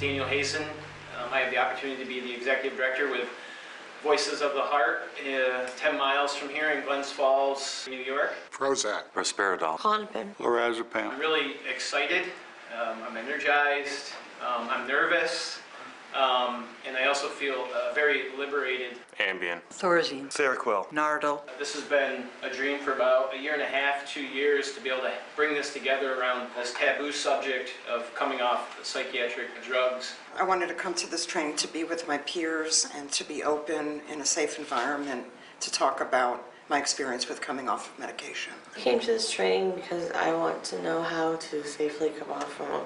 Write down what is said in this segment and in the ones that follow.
Daniel Hazen. I have the opportunity to be the executive director with Voices of the Heart, 10 miles from here in Glens Falls, New York. Prozac. Risperidol. Klonopin. Lorazepam. I'm really excited. I'm energized. I'm nervous. And I also feel very liberated. Ambien. Thorazine. Seroquel. Nardil. This has been a dream for about a year and a half, 2 years, to be able to bring this together around this taboo subject of coming off psychiatric drugs. I wanted to come to this training to be with my peers and to be open in a safe environment to talk about my experience with coming off of medication. I came to this training because I want to know how to safely come off from them.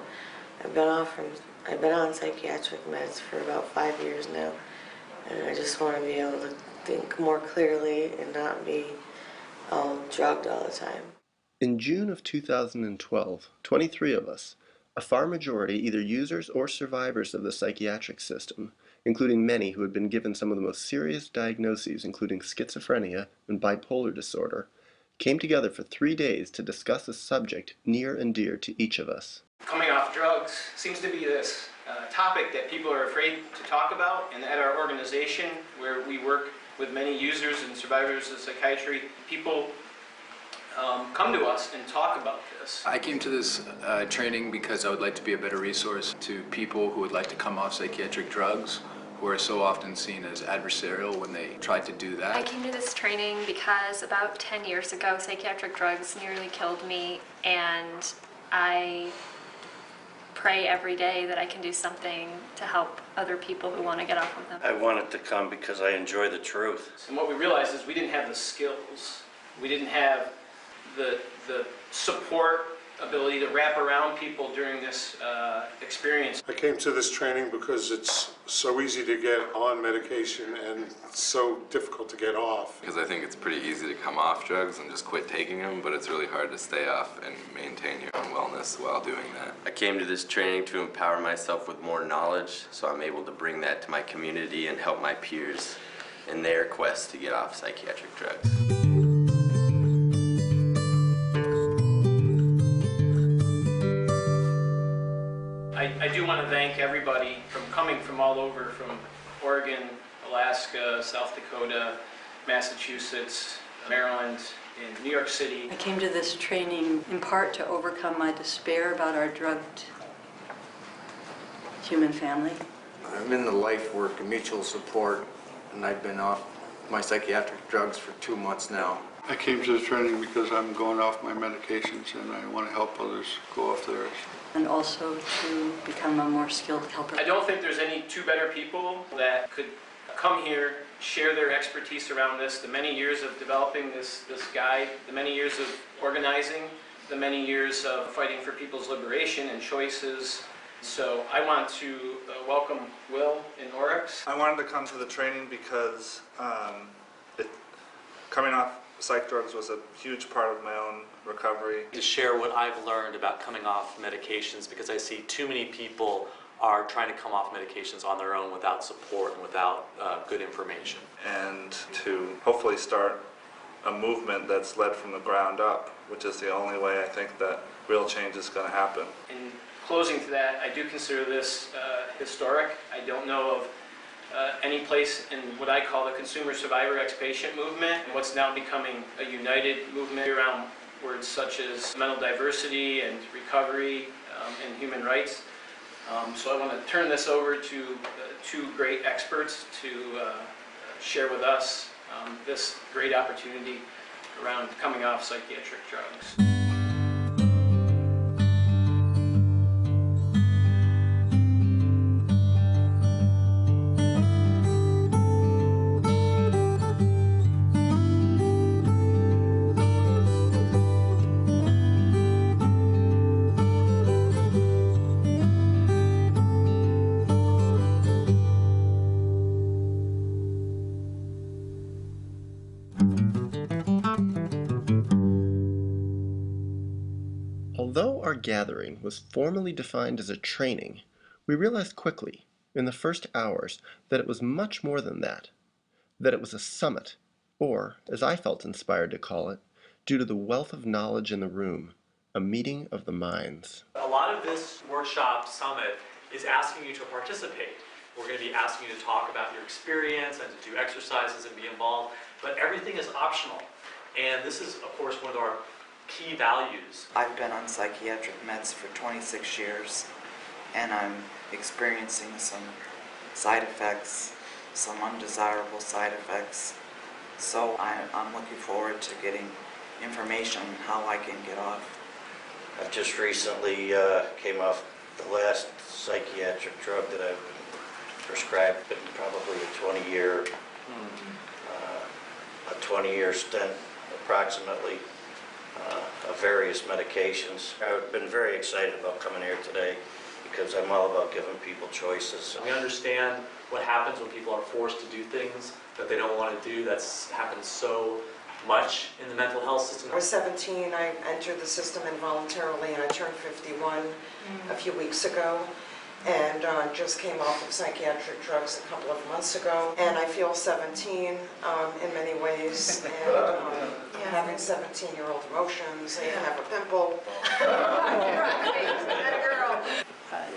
I've been on psychiatric meds for about 5 years now, and I just want to be able to think more clearly and not be all drugged all the time. In June of 2012, 23 of us, a far majority either users or survivors of the psychiatric system, including many who had been given some of the most serious diagnoses including schizophrenia and bipolar disorder, came together for 3 days to discuss a subject near and dear to each of us. Coming off drugs seems to be this topic that people are afraid to talk about, and at our organization, where we work with many users and survivors of psychiatry, people come to us and talk about this. I came to this training because I would like to be a better resource to people who would like to come off psychiatric drugs, who are so often seen as adversarial when they try to do that. I came to this training because about 10 years ago, psychiatric drugs nearly killed me, and I pray every day that I can do something to help other people who want to get off of them. I wanted to come because I enjoy the truth. And what we realized is we didn't have the skills. We didn't have the support ability to wrap around people during this experience. I came to this training because it's so easy to get on medication and so difficult to get off. Because I think it's pretty easy to come off drugs and just quit taking them, but it's really hard to stay off and maintain your own wellness while doing that. I came to this training to empower myself with more knowledge, so I'm able to bring that to my community and help my peers in their quest to get off psychiatric drugs. I do want to thank everybody from coming from all over, from Oregon, Alaska, South Dakota, Massachusetts, Maryland, and New York City. I came to this training in part to overcome my despair about our drugged human family. I'm in the life work and mutual support, and I've been off my psychiatric drugs for 2 months now. I came to the training because I'm going off my medications and I want to help others go off theirs. And also to become a more skilled helper. I don't think there's any two better people that could come here, share their expertise around this, the many years of developing this guide, the many years of organizing, the many years of fighting for people's liberation and choices. So I want to welcome Will and Oryx. I wanted to come to the training because coming off psych drugs was a huge part of my own recovery. To share what I've learned about coming off medications, because I see too many people are trying to come off medications on their own without support and without good information. And to hopefully start a movement that's led from the ground up, which is the only way I think that real change is going to happen. In closing to that, I do consider this historic. I don't know of any place in what I call the consumer survivor ex-patient movement, and what's now becoming a united movement around words such as mental diversity and recovery and human rights. So I want to turn this over to two great experts to share with us this great opportunity around coming off psychiatric drugs. Although our gathering was formally defined as a training, we realized quickly, in the first hours, that it was much more than that it was a summit, or, as I felt inspired to call it, due to the wealth of knowledge in the room, a meeting of the minds. A lot of this workshop summit is asking you to participate. We're going to be asking you to talk about your experience and to do exercises and be involved, but everything is optional. And this is, of course, one of our key values. I've been on psychiatric meds for 26 years, and I'm experiencing some side effects, some undesirable side effects. So I'm looking forward to getting information on how I can get off. I've just recently came off the last psychiatric drug that I've prescribed, been probably a 20-year stint approximately of various medications. I've been very excited about coming here today because I'm all about giving people choices. We understand what happens when people are forced to do things that they don't want to do. That's happened so much in the mental health system. I was 17, I entered the system involuntarily, and I turned 51 a few weeks ago, and just came off of psychiatric drugs a couple of months ago. And I feel 17 in many ways, and having 17-year-old emotions, I have a pimple.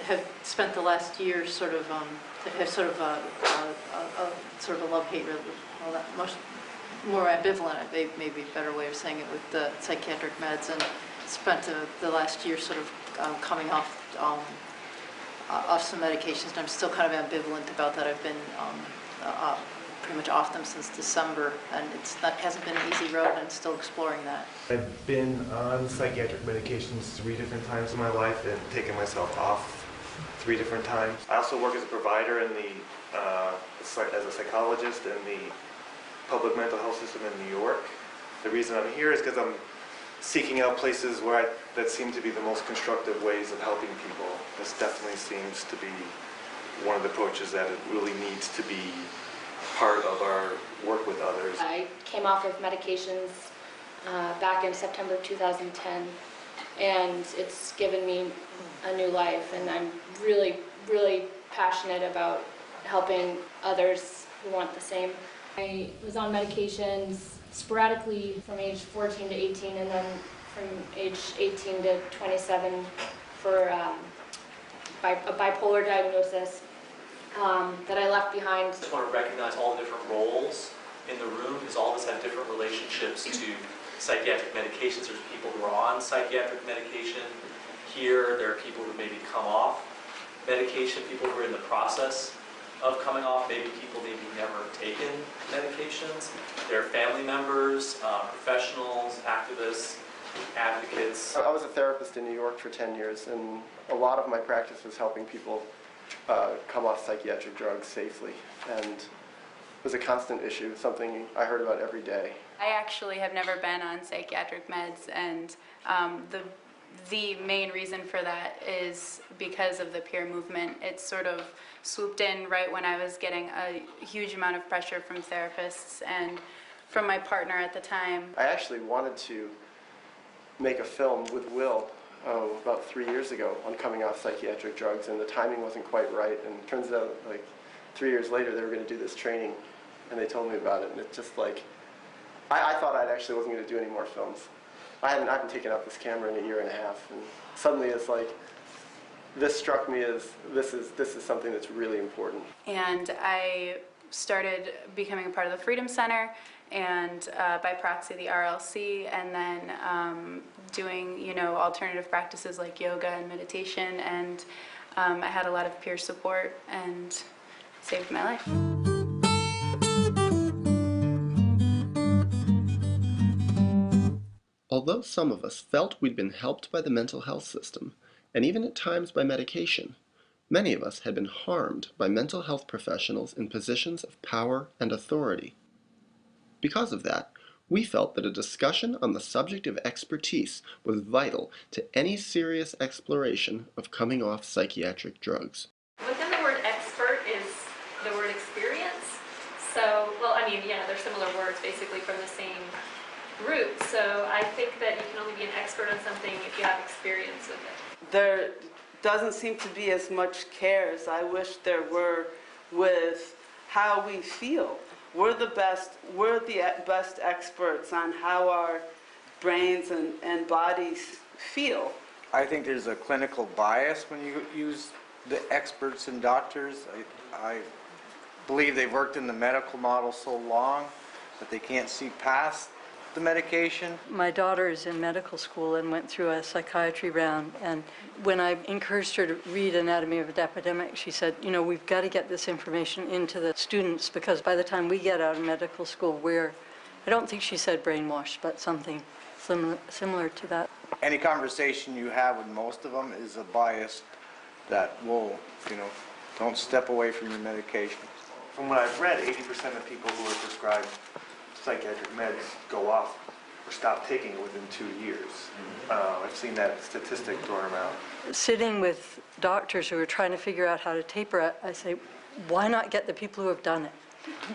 Have spent the last year sort of have sort of a love-hate, more ambivalent, maybe a better way of saying it, with the psychiatric meds, and spent the last year sort of coming off some medications, and I'm still kind of ambivalent about that. I've been pretty much off them since December, and hasn't been an easy road, and I'm still exploring that. I've been on psychiatric medications 3 different times in my life and taken myself off 3 different times. I also work as a provider in as a psychologist in the public mental health system in New York. The reason I'm here is because I'm seeking out places that seem to be the most constructive ways of helping people. This definitely seems to be one of the approaches that it really needs to be part of our work with others. I came off of medications back in September 2010, and it's given me a new life, and I'm really, really passionate about helping others who want the same. I was on medications sporadically from age 14 to 18, and then from age 18 to 27 for a bipolar diagnosis that I left behind. I just want to recognize all the different roles in the room, because all of us have different relationships to psychiatric medications. There's people who are on psychiatric medication here. There are people who maybe come off medication, people who are in the process of coming off, maybe people maybe never taken medications. There are family members, professionals, activists, advocates. I was a therapist in New York for 10 years, and a lot of my practice was helping people come off psychiatric drugs safely, and it was a constant issue, something I heard about every day. I actually have never been on psychiatric meds, and the main reason for that is because of the peer movement. It sort of swooped in right when I was getting a huge amount of pressure from therapists and from my partner at the time. I actually wanted to make a film with Will about 3 years ago on coming off psychiatric drugs, and the timing wasn't quite right, and it turns out like 3 years later they were going to do this training, and they told me about it, and it's just like, I thought I actually wasn't going to do any more films. I haven't taken up this camera in 1.5 years, and suddenly it's like, this struck me as, this is something that's really important. And I started becoming a part of the Freedom Center, and by proxy the RLC, and then doing alternative practices like yoga and meditation, and I had a lot of peer support, and saved my life. Although some of us felt we'd been helped by the mental health system, and even at times by medication, many of us had been harmed by mental health professionals in positions of power and authority. Because of that, we felt that a discussion on the subject of expertise was vital to any serious exploration of coming off psychiatric drugs. Within the word expert is the word experience. So, well, I mean, yeah, they're similar words basically from the same root. So I think that you can only be an expert on something if you have experience with it. There doesn't seem to be as much care as I wish there were with how we feel. We're the best experts on how our brains and bodies feel. I think there's a clinical bias when you use the experts and doctors. I believe they've worked in the medical model so long that they can't see past the medication. My daughter is in medical school and went through a psychiatry round, and when I encouraged her to read Anatomy of an Epidemic, she said, you know, we've got to get this information into the students because by the time we get out of medical school, I don't think she said brainwashed, but something similar to that. Any conversation you have with most of them is a bias that will, don't step away from your medication. From what I've read, 80% of people who are prescribed psychiatric meds go off or stop taking it within 2 years. I've seen that statistic thrown out. Sitting with doctors who are trying to figure out how to taper it, I say, why not get the people who have done it?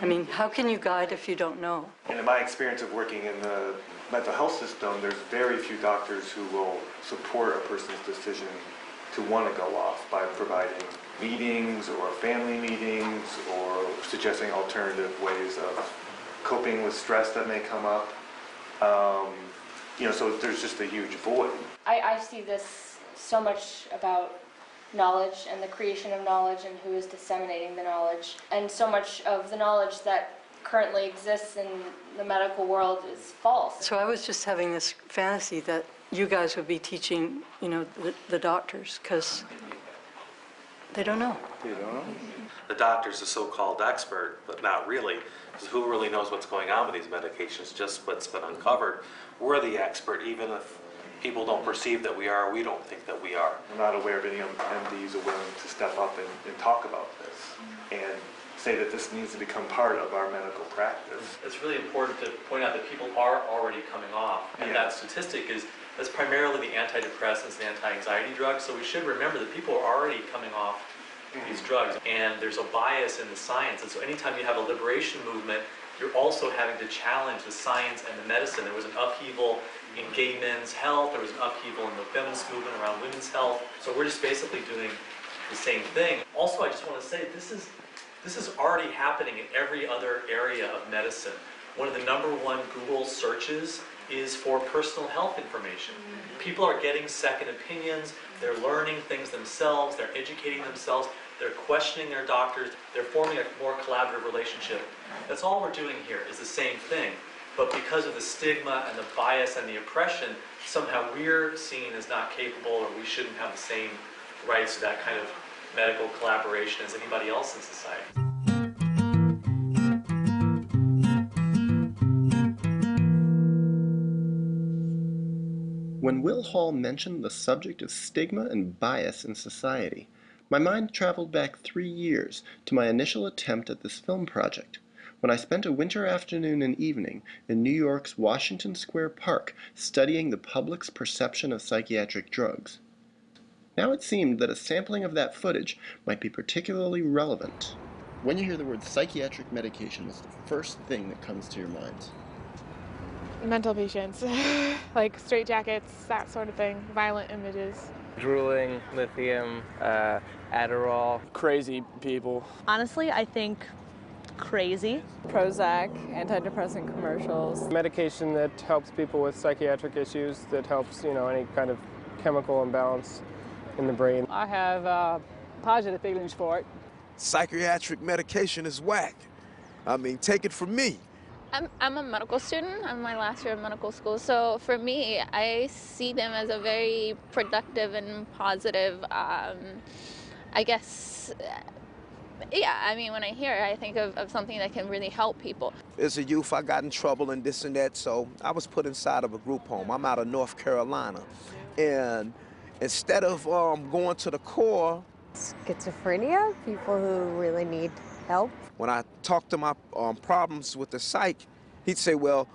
I mean, how can you guide if you don't know? And in my experience of working in the mental health system, there's very few doctors who will support a person's decision to want to go off by providing meetings or family meetings or suggesting alternative ways of coping with stress that may come up. So there's just a huge void. I see this so much about knowledge and the creation of knowledge and who is disseminating the knowledge. And so much of the knowledge that currently exists in the medical world is false. So I was just having this fantasy that you guys would be teaching, the doctors, because they don't know. They don't know. The doctor's a so-called expert, but not really, because who really knows what's going on with these medications, just what's been uncovered. We're the expert, even if people don't perceive that we are, we don't think that we are. I'm not aware of any MDs who are willing to step up and talk about this and say that this needs to become part of our medical practice. It's really important to point out that people are already coming off, and that statistic that's primarily the antidepressants and anti-anxiety drugs, so we should remember that people are already coming off these drugs, and there's a bias in the science, and so anytime you have a liberation movement, you're also having to challenge the science and the medicine. There was an upheaval in gay men's health, there was an upheaval in the feminist movement around women's health, so we're just basically doing the same thing. Also, I just want to say, this is already happening in every other area of medicine. One of the #1 Google searches is for personal health information. People are getting second opinions, they're learning things themselves, they're educating themselves, they're questioning their doctors, they're forming a more collaborative relationship. That's all we're doing here, is the same thing. But because of the stigma and the bias and the oppression, somehow we're seen as not capable, or we shouldn't have the same rights to that kind of medical collaboration as anybody else in society. When Will Hall mentioned the subject of stigma and bias in society, my mind traveled back 3 years to my initial attempt at this film project, when I spent a winter afternoon and evening in New York's Washington Square Park studying the public's perception of psychiatric drugs. Now it seemed that a sampling of that footage might be particularly relevant. When you hear the word psychiatric medication, what's the first thing that comes to your mind? Mental patients, like straitjackets, that sort of thing, violent images. Drooling, lithium, Adderall. Crazy people. Honestly, I think crazy. Prozac, antidepressant commercials. Medication that helps people with psychiatric issues, that helps, any kind of chemical imbalance in the brain. I have positive feelings for it. Psychiatric medication is whack. I mean, take it from me. I'm a medical student. I'm in my last year of medical school. So for me, I see them as a very productive and positive, I guess, when I hear it, I think of something that can really help people. As a youth, I got in trouble and this and that, so I was put inside of a group home. I'm out of North Carolina. And instead of going to the core... Schizophrenia, people who really need help. When I talked to my problems with the psych, he'd say, well,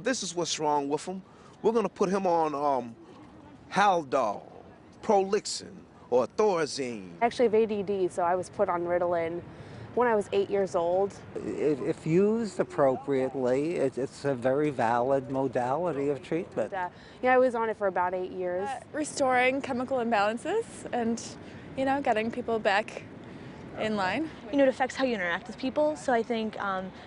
this is what's wrong with him. We're going to put him on Haldol, Prolixin, or Thorazine. I actually have ADD, so I was put on Ritalin when I was 8 years old. If used appropriately, it's a very valid modality of treatment. I was on it for about 8 years. Restoring chemical imbalances and, getting people back in line. It affects how you interact with people, so I think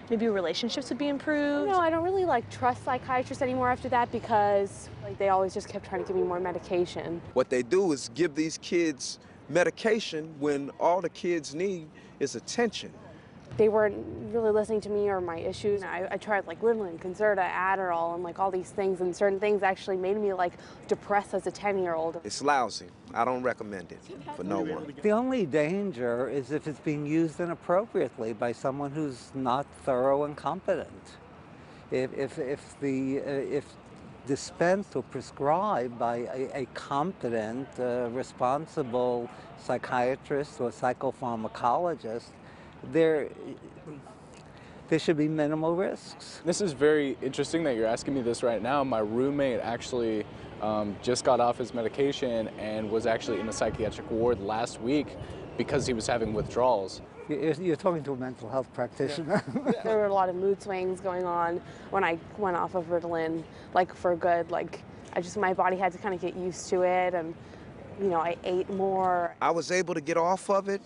maybe relationships would be improved. I don't really trust psychiatrists anymore after that because they always just kept trying to give me more medication. What they do is give these kids medication when all the kids need is attention. They weren't really listening to me or my issues. I tried like Ritalin, Concerta, Adderall, and like all these things, and certain things actually made me like depressed as a 10-year-old. It's lousy. I don't recommend it for no one. The only danger is if it's being used inappropriately by someone who's not thorough and competent. If dispensed or prescribed by a competent, responsible psychiatrist or psychopharmacologist, there should be minimal risks. This is very interesting that you're asking me this right now. My roommate actually just got off his medication and was actually in a psychiatric ward last week because he was having withdrawals. You're talking to a mental health practitioner. Yeah. There were a lot of mood swings going on when I went off of Ritalin, like for good. Like my body had to kind of get used to it, and you know, I ate more. I was able to get off of it.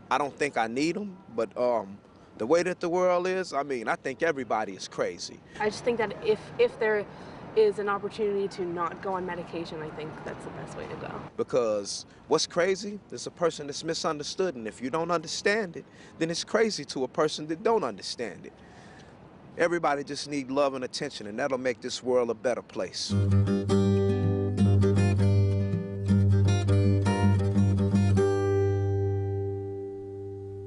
I don't think I need them, but the way that the world is, I mean, I think everybody is crazy. I just think that if there is an opportunity to not go on medication, I think that's the best way to go. Because what's crazy is a person that's misunderstood, and if you don't understand it, then it's crazy to a person that don't understand it. Everybody just needs love and attention, and that'll make this world a better place.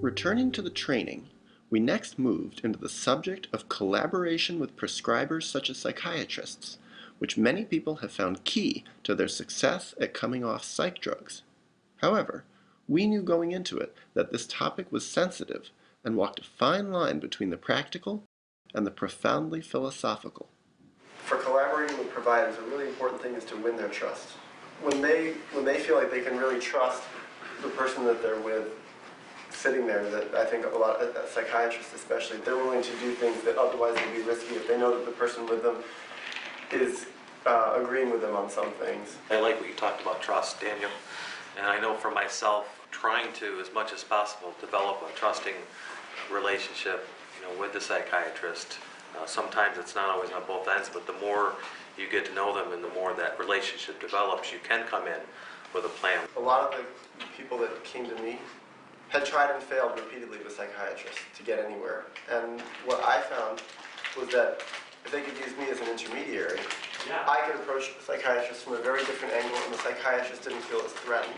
Returning to the training, we next moved into the subject of collaboration with prescribers such as psychiatrists, which many people have found key to their success at coming off psych drugs. However, we knew going into it that this topic was sensitive and walked a fine line between the practical and the profoundly philosophical. For collaborating with providers, a really important thing is to win their trust. When they feel like they can really trust the person that they're with, sitting there, that I think a lot of psychiatrists especially, they're willing to do things that otherwise would be risky if they know that the person with them is agreeing with them on some things. I like what you talked about trust, Daniel. And I know for myself, trying to, as much as possible, develop a trusting relationship, with the psychiatrist. Sometimes it's not always on both ends, but the more you get to know them and the more that relationship develops, you can come in with a plan. A lot of the people that came to me had tried and failed repeatedly with psychiatrists to get anywhere. And what I found was that if they could use me as an intermediary, I could approach the psychiatrist from a very different angle, and the psychiatrist didn't feel as threatened.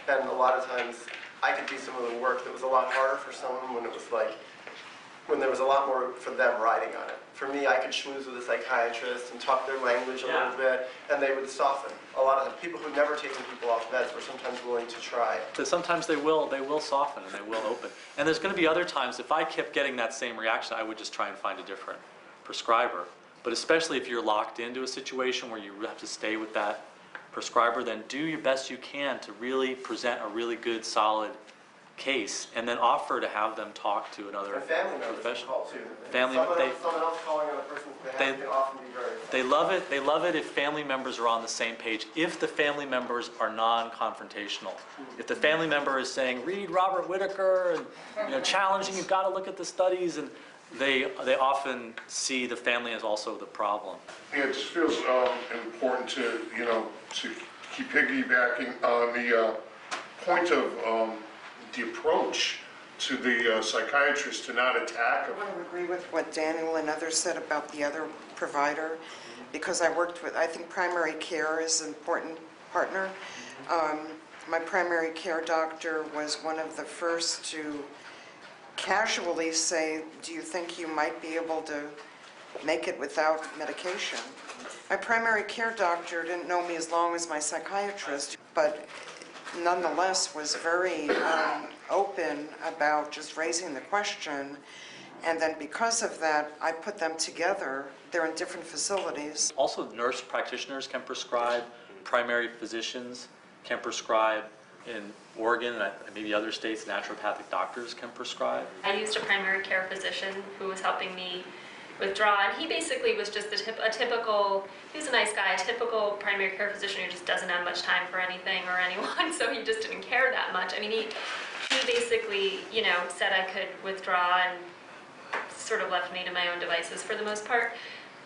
And a lot of times, I could do some of the work that was a lot harder for someone when there was a lot more for them riding on it. For me, I could schmooze with a psychiatrist and talk their language a little bit, and they would soften. A lot of people who've never taken people off meds were sometimes willing to try. So sometimes they will soften and they will open. And there's going to be other times, if I kept getting that same reaction, I would just try and find a different prescriber. But especially if you're locked into a situation where you have to stay with that prescriber, then do your best you can to really present a really good, solid case, and then offer to have them talk to another professional. Someone else calling on a person's behalf can often be very effective. They love it if family members are on the same page, if the family members are non-confrontational. If the family member is saying, read Robert Whitaker, and challenging, you've got to look at the studies, and they often see the family as also the problem. Yeah, it just feels important to keep piggybacking on the point of the approach to the psychiatrist to not attack them. I want to agree with what Daniel and others said about the other provider, because I think primary care is an important partner. My primary care doctor was one of the first to casually say, do you think you might be able to make it without medication? My primary care doctor didn't know me as long as my psychiatrist, but nonetheless was very open about just raising the question, and then because of that, I put them together. They're in different facilities. Also, nurse practitioners can prescribe, primary physicians can prescribe. In Oregon and maybe other states, naturopathic doctors can prescribe. I used a primary care physician who was helping me withdraw, and he basically was just a typical, he was a nice guy, a typical primary care physician who just doesn't have much time for anything or anyone, so he just didn't care that much. I mean, he basically, said I could withdraw and sort of left me to my own devices for the most part.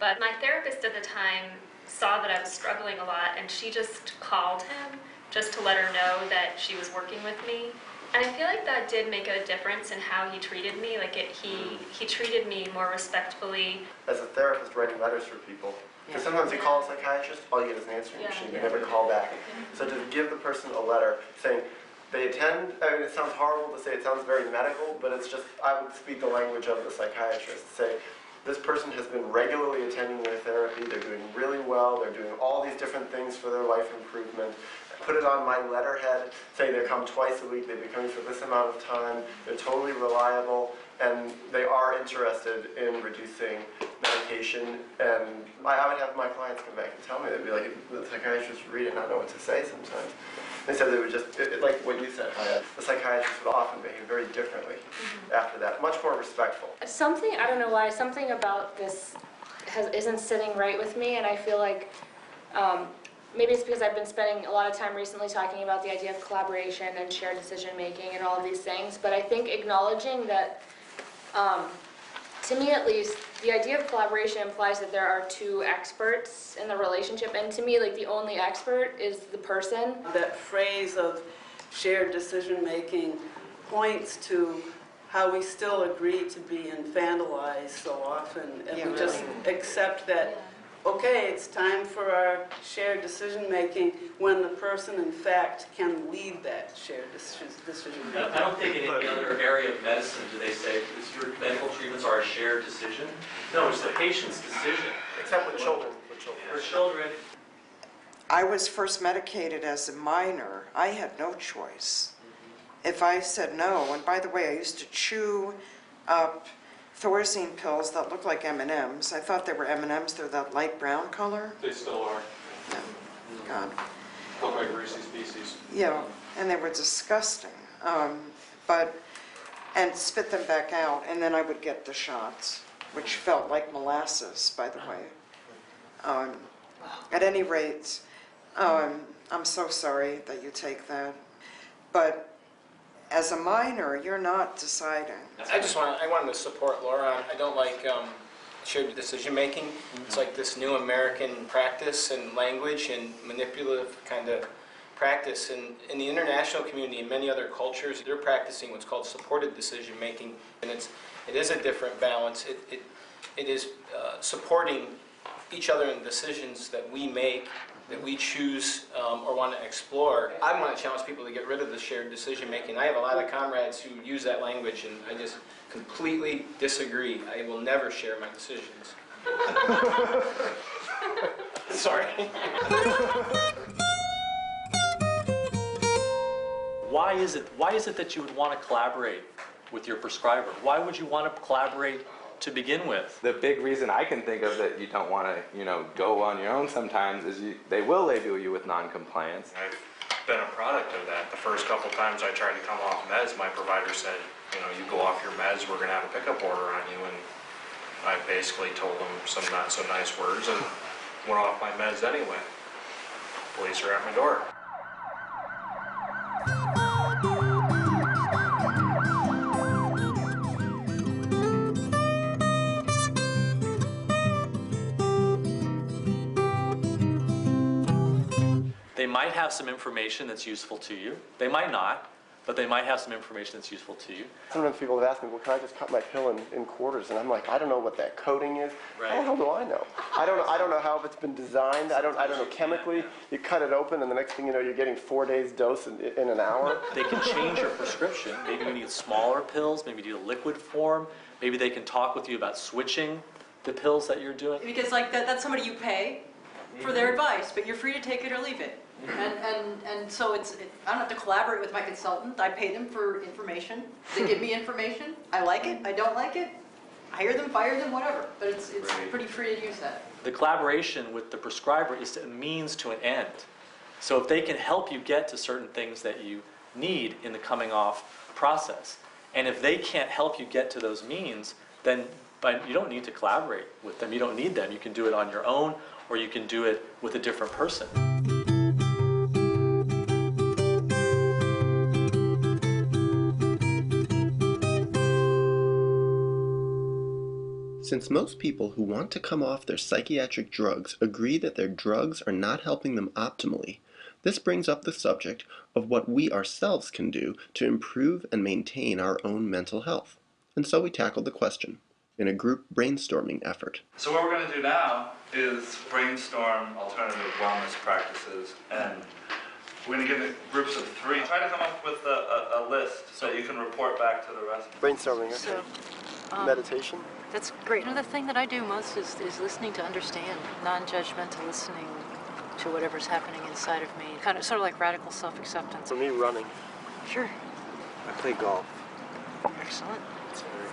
But my therapist at the time saw that I was struggling a lot, and she just called him just to let her know that she was working with me. And I feel like that did make a difference in how he treated me. Like he treated me more respectfully. As a therapist writing letters for people, because sometimes you call a psychiatrist, all you get is an answering machine, you never call back. So to give the person a letter saying, they attend, I mean, it sounds horrible to say, it sounds very medical, but it's just, I would speak the language of the psychiatrist. Say, this person has been regularly attending their therapy, they're doing really well, they're doing all these different things for their life improvement. Put it on my letterhead, say they come twice a week, they've been coming for this amount of time, they're totally reliable, and they are interested in reducing medication. And I would have my clients come back and tell me, they'd be like, the psychiatrist would read it and not know what to say sometimes. They said they would just, like what you said, Haya, the psychiatrist would often behave very differently after that, much more respectful. Something, I don't know why, something about this isn't sitting right with me, and I feel like maybe it's because I've been spending a lot of time recently talking about the idea of collaboration and shared decision making and all of these things, but I think acknowledging that, to me at least, the idea of collaboration implies that there are two experts in the relationship, and to me, like, the only expert is the person. That phrase of shared decision making points to how we still agree to be infantilized so often, and we just accept that, okay, it's time for our shared decision making when the person in fact can lead that shared decision making. I don't think in any other area of medicine do they say your medical treatments are a shared decision. No, it's the patient's decision. Except with children. For children. I was first medicated as a minor. I had no choice. If I said no, and by the way, I used to chew up Thorazine pills that look like M&Ms. I thought they were M&Ms. They're that light brown color. They still are. No. God. Look like Reese's Pieces. Yeah, and they were disgusting. And spit them back out, and then I would get the shots, which felt like molasses, by the way. At any rate, I'm so sorry that you take that. But as a minor, you're not deciding. I wanted to support Laura. I don't like shared decision making. It's like this new American practice and language and manipulative kind of practice. And in the international community and many other cultures, they're practicing what's called supported decision making. And it is a different balance. It is supporting each other in decisions that we make, that we choose or want to explore. I want to challenge people to get rid of the shared decision making. I have a lot of comrades who use that language, and I just completely disagree. I will never share my decisions. Sorry. Why is it that you would want to collaborate with your prescriber? Why would you want to collaborate to begin with? The big reason I can think of that you don't want to, go on your own sometimes is they will label you with non-compliance. I've been a product of that. The first couple times I tried to come off meds, my provider said, you go off your meds, we're going to have a pickup order on you. And I basically told them some not so nice words and went off my meds anyway. Police are at my door. They might have some information that's useful to you. They might not, but they might have some information that's useful to you. Sometimes people have asked me, well, can I just cut my pill in quarters? And I'm like, I don't know what that coating is. Right. How the hell do I know? I don't know how it's been designed. I don't know chemically. You cut it open, and the next thing you know, you're getting 4 days dose in an hour. They can change your prescription. Maybe you need smaller pills. Maybe you need a liquid form. Maybe they can talk with you about switching the pills that you're doing. Because that's somebody you pay for their advice, but you're free to take it or leave it. And so I don't have to collaborate with my consultant. I pay them for information. They give me information. I like it. I don't like it. Hire them, fire them, whatever. But it's pretty free to use that. The collaboration with the prescriber is a means to an end. So if they can help you get to certain things that you need in the coming off process, and if they can't help you get to those means, then you don't need to collaborate with them. You don't need them. You can do it on your own, or you can do it with a different person. Since most people who want to come off their psychiatric drugs agree that their drugs are not helping them optimally, This brings up the subject of what we ourselves can do to improve and maintain our own mental health. And so we tackled the question in a group brainstorming effort. So what we're going to do now is brainstorm alternative wellness practices, and we're going to give it groups of 3. Try to come up with a list so you can report back to the rest. Brainstorming, okay. So, meditation? That's great. The thing that I do most is listening to understand, non-judgmental listening to whatever's happening inside of me. Kind of sort of like radical self-acceptance. For me, running. Sure. I play golf. Excellent. It's very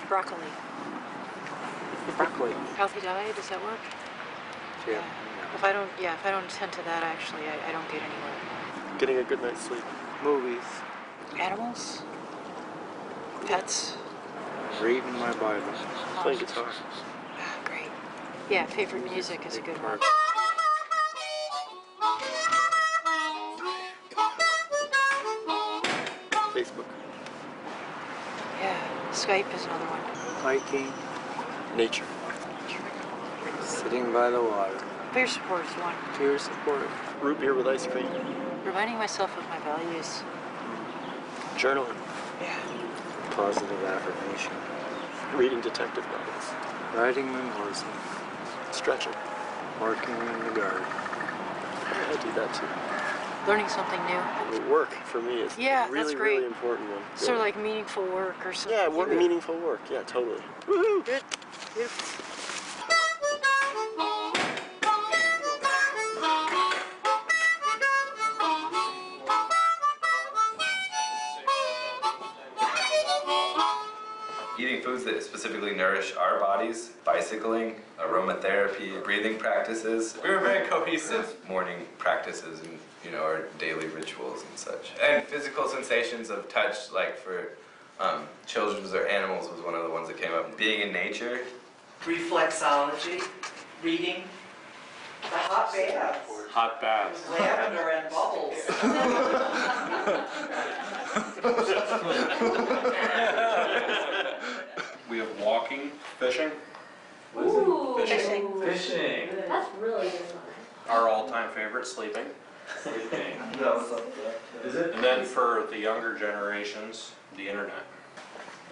Broccoli. broccoli. Healthy diet, does that work? Yeah. If I don't tend to that, actually, I don't get anywhere. Getting a good night's sleep. Movies. Animals? Pets? Reading my Bible. Playing guitar. Great. Yeah, favorite music is a good one. Facebook. Yeah, Skype is another one. Hiking. Nature. Sitting by the water. Peer support is one. Peer support. Root beer with ice cream. Reminding myself of my values. Journaling. Yeah. Positive affirmation. Reading detective novels. Riding my horse. Stretching. Working in the garden. I do that too. Learning something new. The work for me is Yeah, really, that's great. really important one. Sort of like meaningful work or something. Yeah, meaningful work. Yeah, totally. Woohoo! Good. Beautiful. Eating foods that specifically nourish our bodies, bicycling, aromatherapy, breathing practices. We were very cohesive morning practices and, our daily rituals and such. And physical sensations of touch, like for children or animals was one of the ones that came up. Being in nature. Reflexology, reading, the hot baths. Hot baths. Lavender and bubbles. We have walking, fishing. Ooh, fishing. Fishing. That's really good. Our all-time favorite, sleeping. Sleeping. Is it? And then for the younger generations, the internet.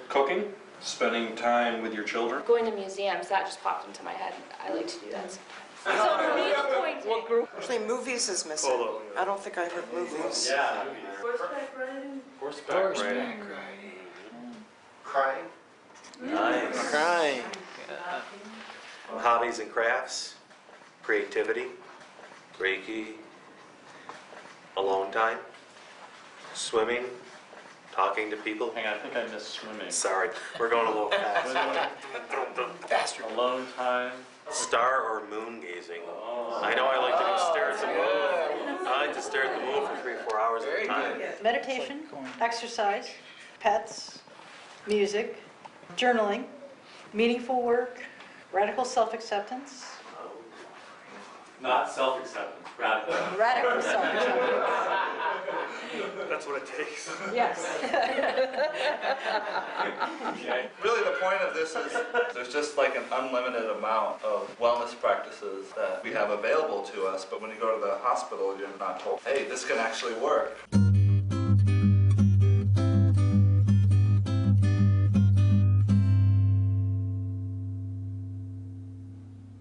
Cooking, spending time with your children. Going to museums, that just popped into my head. I like to do that sometimes. So for me, the point what group? Actually, movies is missing. I don't think I heard movies. Yeah. Horseback riding? Horseback riding. Crying. Nice. Crying. Hobbies and crafts, creativity, Reiki, alone time, swimming, talking to people. Hang on, I think I missed swimming. Sorry, we're going a little fast. Faster. Alone time. Star or moon gazing. I know I like to stare at the moon. I like to stare at the moon for 3 or 4 hours at a time. Meditation, exercise, pets, music, journaling, meaningful work, radical self-acceptance. Not self-acceptance, radical. Radical self-acceptance. That's what it takes. Yes. Okay. Really the point of this is there's just like an unlimited amount of wellness practices that we have available to us, but when you go to the hospital, you're not told, hey, this can actually work.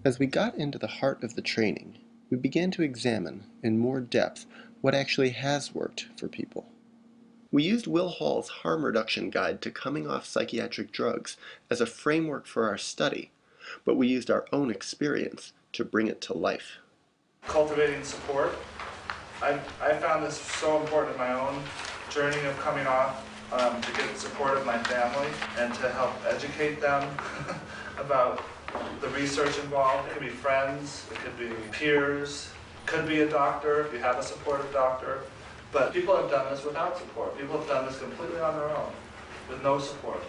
As we got into the heart of the training, we began to examine in more depth what actually has worked for people. We used Will Hall's Harm Reduction Guide to Coming Off Psychiatric Drugs as a framework for our study, but we used our own experience to bring it to life. Cultivating support. I found this so important in my own journey of coming off, to get the support of my family and to help educate them about the research involved. It could be friends, it could be peers, it could be a doctor if you have a supportive doctor. But people have done this without support. People have done this completely on their own, with no support,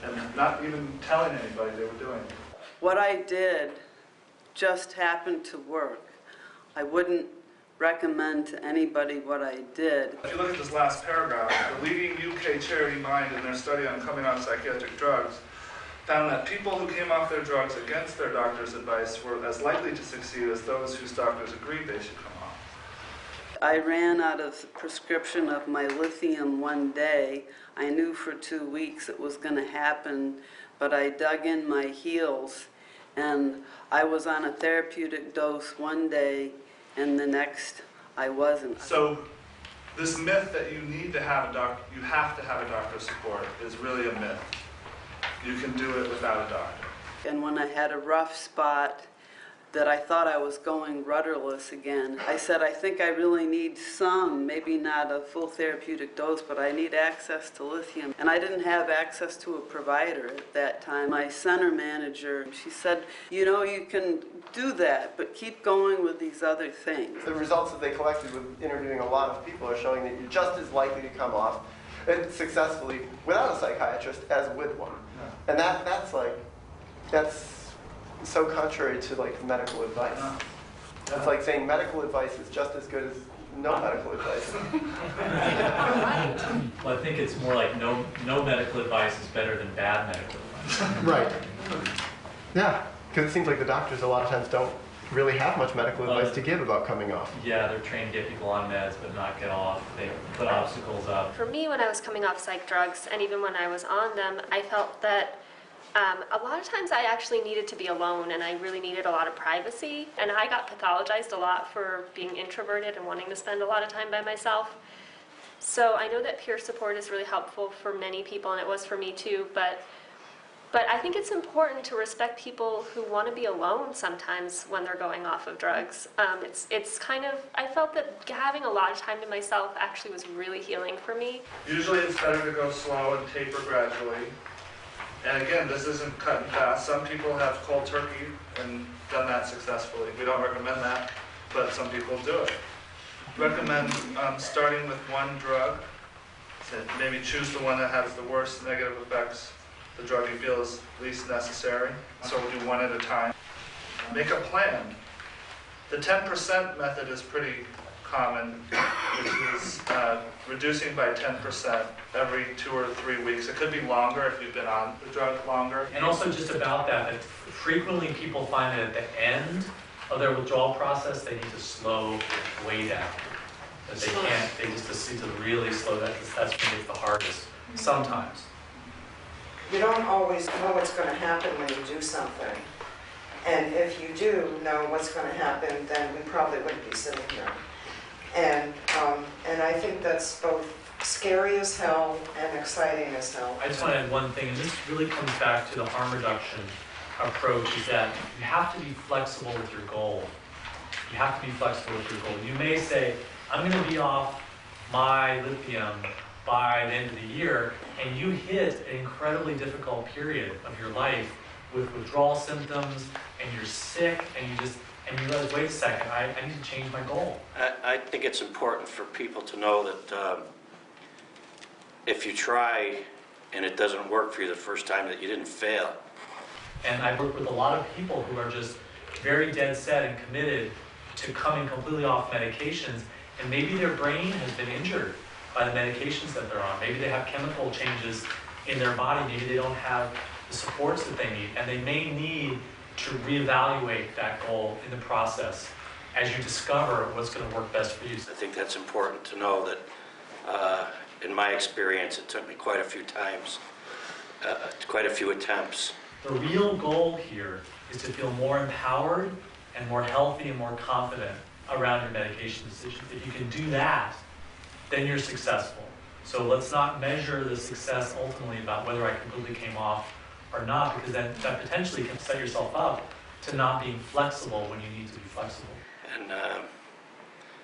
and not even telling anybody they were doing it. What I did just happened to work. I wouldn't recommend to anybody what I did. If you look at this last paragraph, the leading UK charity Mind in their study on coming off psychiatric drugs found that people who came off their drugs against their doctor's advice were as likely to succeed as those whose doctors agreed they should come off. I ran out of the prescription of my lithium one day. I knew for 2 weeks it was going to happen, but I dug in my heels, and I was on a therapeutic dose one day, and the next I wasn't. So this myth that you need to have you have to have a doctor's support is really a myth. You can do it without a doctor. And when I had a rough spot that I thought I was going rudderless again, I said, I think I really need some, maybe not a full therapeutic dose, but I need access to lithium. And I didn't have access to a provider at that time. My center manager, she said, you know, you can do that, but keep going with these other things. The results that they collected with interviewing a lot of people are showing that you're just as likely to come off successfully without a psychiatrist as with one. And that's so contrary to like medical advice. It's like saying medical advice is just as good as no medical advice. Well, I think it's more like no medical advice is better than bad medical advice. Right. Yeah, because it seems like the doctors a lot of times don't really have much medical advice to give about coming off. Yeah, they're trained to get people on meds but not get off. They put obstacles up. For me, when I was coming off psych drugs, and even when I was on them, I felt that a lot of times I actually needed to be alone, and I really needed a lot of privacy. And I got pathologized a lot for being introverted and wanting to spend a lot of time by myself. So I know that peer support is really helpful for many people, and it was for me too. But I think it's important to respect people who want to be alone sometimes when they're going off of drugs. It's kind of, I felt that having a lot of time to myself actually was really healing for me. Usually it's better to go slow and taper gradually. And again, this isn't cut and fast. Some people have cold turkey and done that successfully. We don't recommend that, but some people do it. Recommend starting with one drug. So maybe choose the one that has the worst negative effects, the drug you feel is least necessary. So we'll do one at a time. Make a plan. The 10% method is pretty common, which is reducing by 10% every 2 or 3 weeks. It could be longer if you've been on the drug longer. And also just about that frequently people find that at the end of their withdrawal process, they need to slow way down. That they can't, they just need to really slow that, because that's when it's the hardest, sometimes. You don't always know what's going to happen when you do something. And if you do know what's going to happen, then we probably wouldn't be sitting here. And I think that's both scary as hell and exciting as hell. I just want to add one thing, and this really comes back to the harm reduction approach, is that you have to be flexible with your goal. You have to be flexible with your goal. You may say, I'm going to be off my lithium by the end of the year, and you hit an incredibly difficult period of your life with withdrawal symptoms, and you're sick, and you realize, wait a second, I need to change my goal. I think it's important for people to know that if you try and it doesn't work for you the first time, that you didn't fail. And I work with a lot of people who are just very dead set and committed to coming completely off medications, and maybe their brain has been injured by the medications that they're on. Maybe they have chemical changes in their body. Maybe they don't have the supports that they need, and they may need to reevaluate that goal in the process as you discover what's going to work best for you. I think that's important to know that in my experience, it took me quite a few times, quite a few attempts. The real goal here is to feel more empowered and more healthy and more confident around your medication decisions. If you can do that, then you're successful. So let's not measure the success ultimately about whether I completely came off or not, because then that potentially can set yourself up to not being flexible when you need to be flexible. And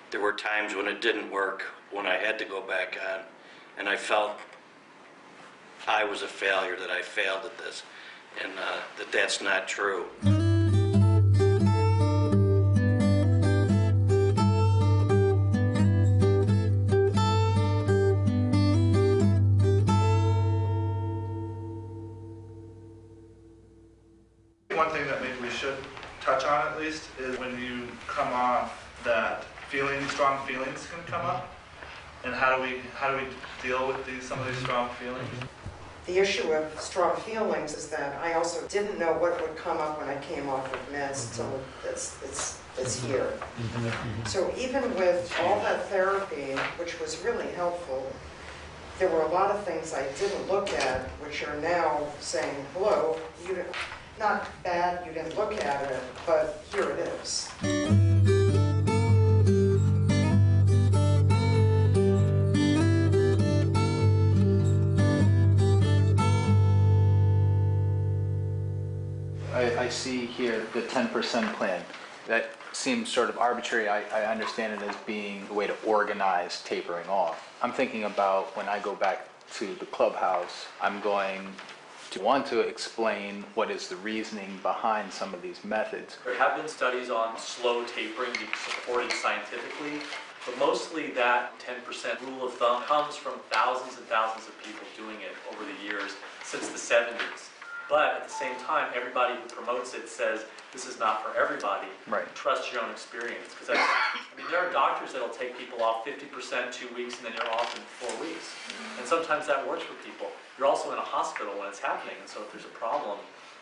there were times when it didn't work, when I had to go back on, and I felt I was a failure, that I failed at this, and that's not true. One thing that maybe we should touch on at least is when you come off, that strong feelings can come up, and how do we deal with some of these strong feelings? The issue of strong feelings is that I also didn't know what would come up when I came off of meds until it's here. So even with all that therapy, which was really helpful, there were a lot of things I didn't look at, which are now saying, hello, you didn't, not bad, you didn't look at it, but here it is. I see here the 10% plan. That seems sort of arbitrary. I understand it as being a way to organize tapering off. I'm thinking about when I go back to the clubhouse, I'm going to want to explain what is the reasoning behind some of these methods. There have been studies on slow tapering being supported scientifically, but mostly that 10% rule of thumb comes from thousands and thousands of people doing it over the years since the 70s. But at the same time, everybody who promotes it says this is not for everybody. Right. Trust your own experience. Because there are doctors that'll take people off 50% 2 weeks, and then you're off in 4 weeks. And sometimes that works for people. You're also in a hospital when it's happening, and so if there's a problem,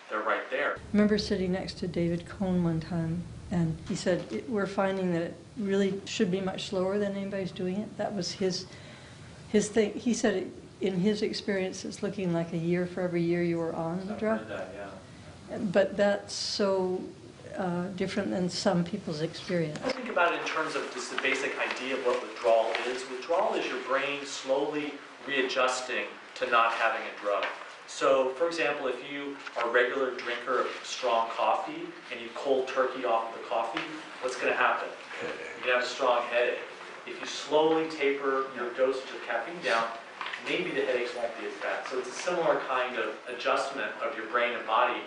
they're right there. I remember sitting next to David Cohn one time, and he said, we're finding that it really should be much slower than anybody's doing it. That was his thing. He said, in his experience, it's looking like a year for every year you were on the drug. But that's so different than some people's experience. I think about it in terms of just the basic idea of what withdrawal is. Withdrawal is your brain slowly readjusting to not having a drug. So, for example, if you are a regular drinker of strong coffee and you cold turkey off of the coffee, what's going to happen? You're going to have a strong headache. If you slowly taper your dosage of caffeine down, maybe the headaches won't be as bad. So it's a similar kind of adjustment of your brain and body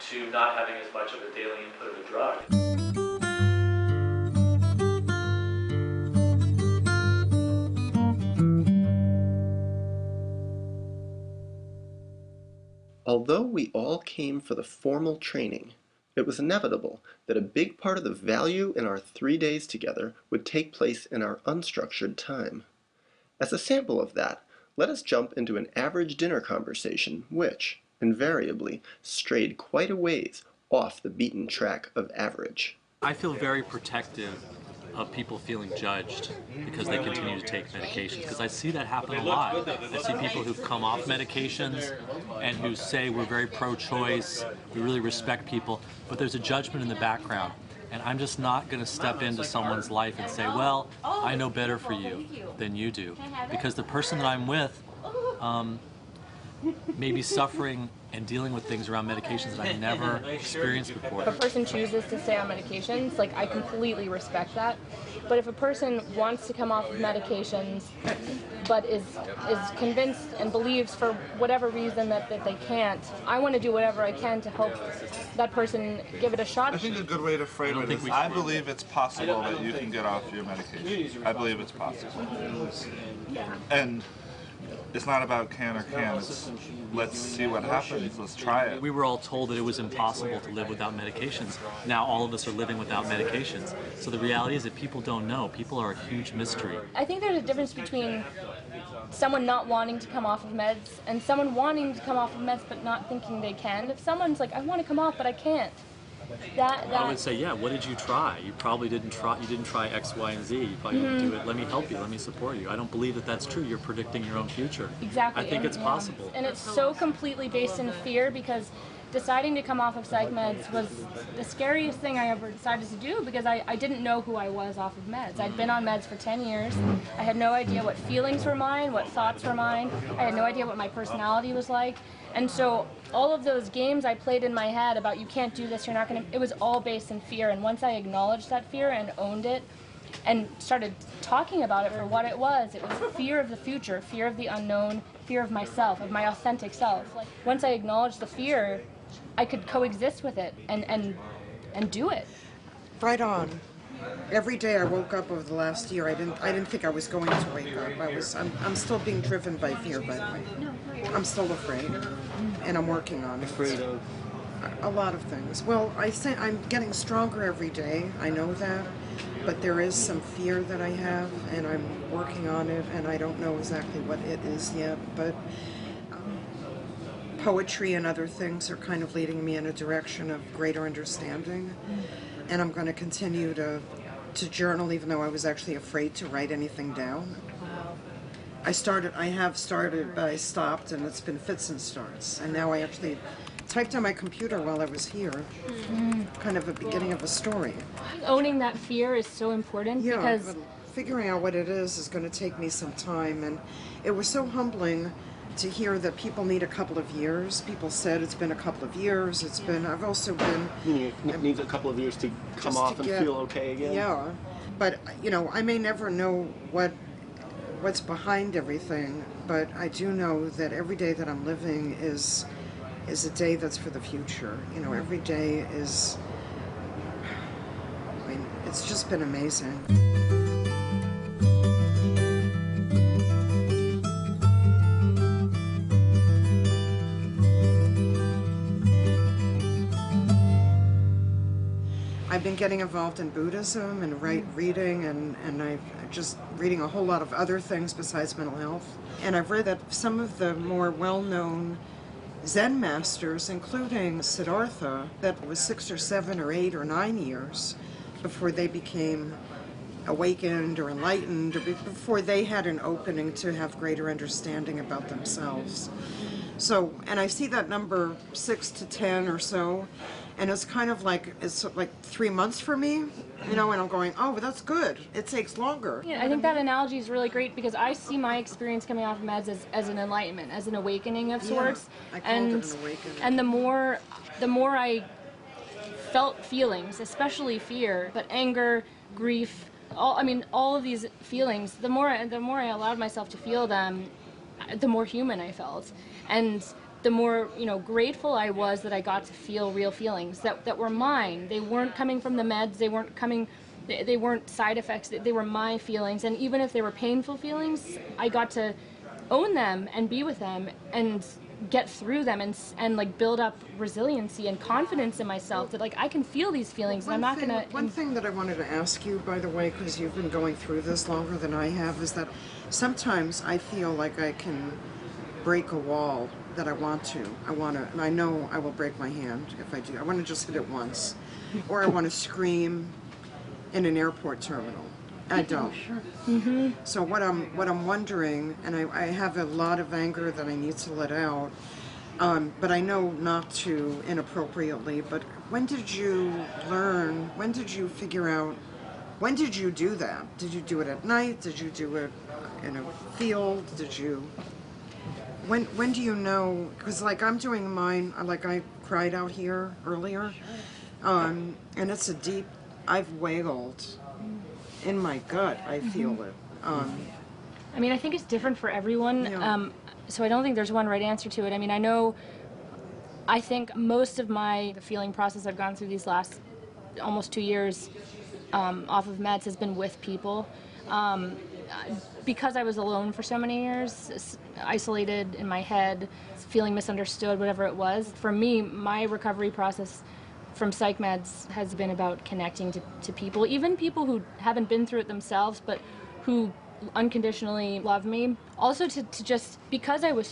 to not having as much of a daily input of a drug. Although we all came for the formal training, it was inevitable that a big part of the value in our 3 days together would take place in our unstructured time. As a sample of that, let us jump into an average dinner conversation which, invariably, strayed quite a ways off the beaten track of average. I feel very protective of people feeling judged because they continue to take medications, because I see that happen a lot. I see people who've come off medications and who say we're very pro-choice, we really respect people, but there's a judgment in the background. And I'm just not going to step into someone's life and say, well, I know better for you than you do. Because the person that I'm with may be suffering and dealing with things around medications that I've never experienced before. If a person chooses to stay on medications, like, I completely respect that. But if a person wants to come off of medications but is convinced and believes for whatever reason that they can't, I want to do whatever I can to help that person give it a shot. I think a good way to frame it is, I believe it's possible that you can get off your medication. I believe it's possible. And it's not about can or can't, it's let's see what happens, let's try it. We were all told that it was impossible to live without medications. Now all of us are living without medications. So the reality is that people don't know. People are a huge mystery. I think there's a difference between someone not wanting to come off of meds and someone wanting to come off of meds but not thinking they can. If someone's like, I want to come off but I can't, I would say, yeah, what did you try? You probably didn't try X, Y, and Z. You probably didn't do it. Let me help you. Let me support you. I don't believe that that's true. You're predicting your own future. Exactly. I think it's possible. And it's so completely based in fear, because deciding to come off of psych meds was the scariest thing I ever decided to do, because I didn't know who I was off of meds. I'd been on meds for 10 years. I had no idea what feelings were mine, what thoughts were mine. I had no idea what my personality was like. And so all of those games I played in my head about you can't do this, you're not going to, it was all based in fear. And once I acknowledged that fear and owned it and started talking about it for what it was fear of the future, fear of the unknown, fear of myself, of my authentic self. Like, once I acknowledged the fear, I could coexist with it and do it. Right on. Every day I woke up over the last year, I didn't think I was going to wake up. I'm still being driven by fear, by the way. I'm still afraid, and I'm working on it. Afraid of? A lot of things. Well, I'm getting stronger every day, I know that, but there is some fear that I have, and I'm working on it, and I don't know exactly what it is yet, but poetry and other things are kind of leading me in a direction of greater understanding. And I'm going to continue to journal, even though I was actually afraid to write anything down. I have started, but I stopped, and it's been fits and starts. And now I actually typed on my computer while I was here, kind of a beginning of a story. Owning that fear is so important because but figuring out what it is going to take me some time. And it was so humbling to hear that people need a couple of years. People said it's been a couple of years. I've also been... It needs a couple of years to come off and feel okay again? Yeah. But, I may never know what's behind everything, but I do know that every day that I'm living is a day that's for the future. Every day is... it's just been amazing. I've been getting involved in Buddhism and reading, and I'm just reading a whole lot of other things besides mental health. And I've read that some of the more well-known Zen masters, including Siddhartha, that was 6 or 7 or 8 or 9 years before they became awakened or enlightened, or before they had an opening to have greater understanding about themselves. So, and I see that number 6 to 10 or so, and it's kind of like, it's like 3 months for me, and I'm going, oh, but that's good. It takes longer. Yeah, I think that analogy is really great because I see my experience coming off of meds as an enlightenment, as an awakening of sorts. I called it an awakening. And the more I felt feelings, especially fear, but anger, grief, all of these feelings, the more I allowed myself to feel them, the more human I felt. And the more, grateful I was that I got to feel real feelings that were mine. They weren't coming from the meds. They weren't side effects. They were my feelings. And even if they were painful feelings, I got to own them and be with them and get through them and like build up resiliency and confidence in myself that I can feel these feelings and I'm not gonna... One thing that I wanted to ask you, by the way, because you've been going through this longer than I have, is that sometimes I feel like I can break a wall that I want to, and I know I will break my hand if I do. I want to just hit it once. Or I want to scream in an airport terminal. I don't. So what I'm wondering, and I have a lot of anger that I need to let out, but I know not to inappropriately, but when did you learn, when did you figure out, when did you do that? Did you do it at night? Did you do it in a field? Did you... When do you know, because I'm doing mine, I cried out here earlier, and it's a deep, I've wailed in my gut, I feel it. I think it's different for everyone, so I don't think there's one right answer to it. I think most of the feeling process I've gone through these last almost 2 years off of meds has been with people. Because I was alone for so many years, isolated in my head, feeling misunderstood, whatever it was. For me, my recovery process from psych meds has been about connecting to people, even people who haven't been through it themselves, but who unconditionally love me. Also to just, because it was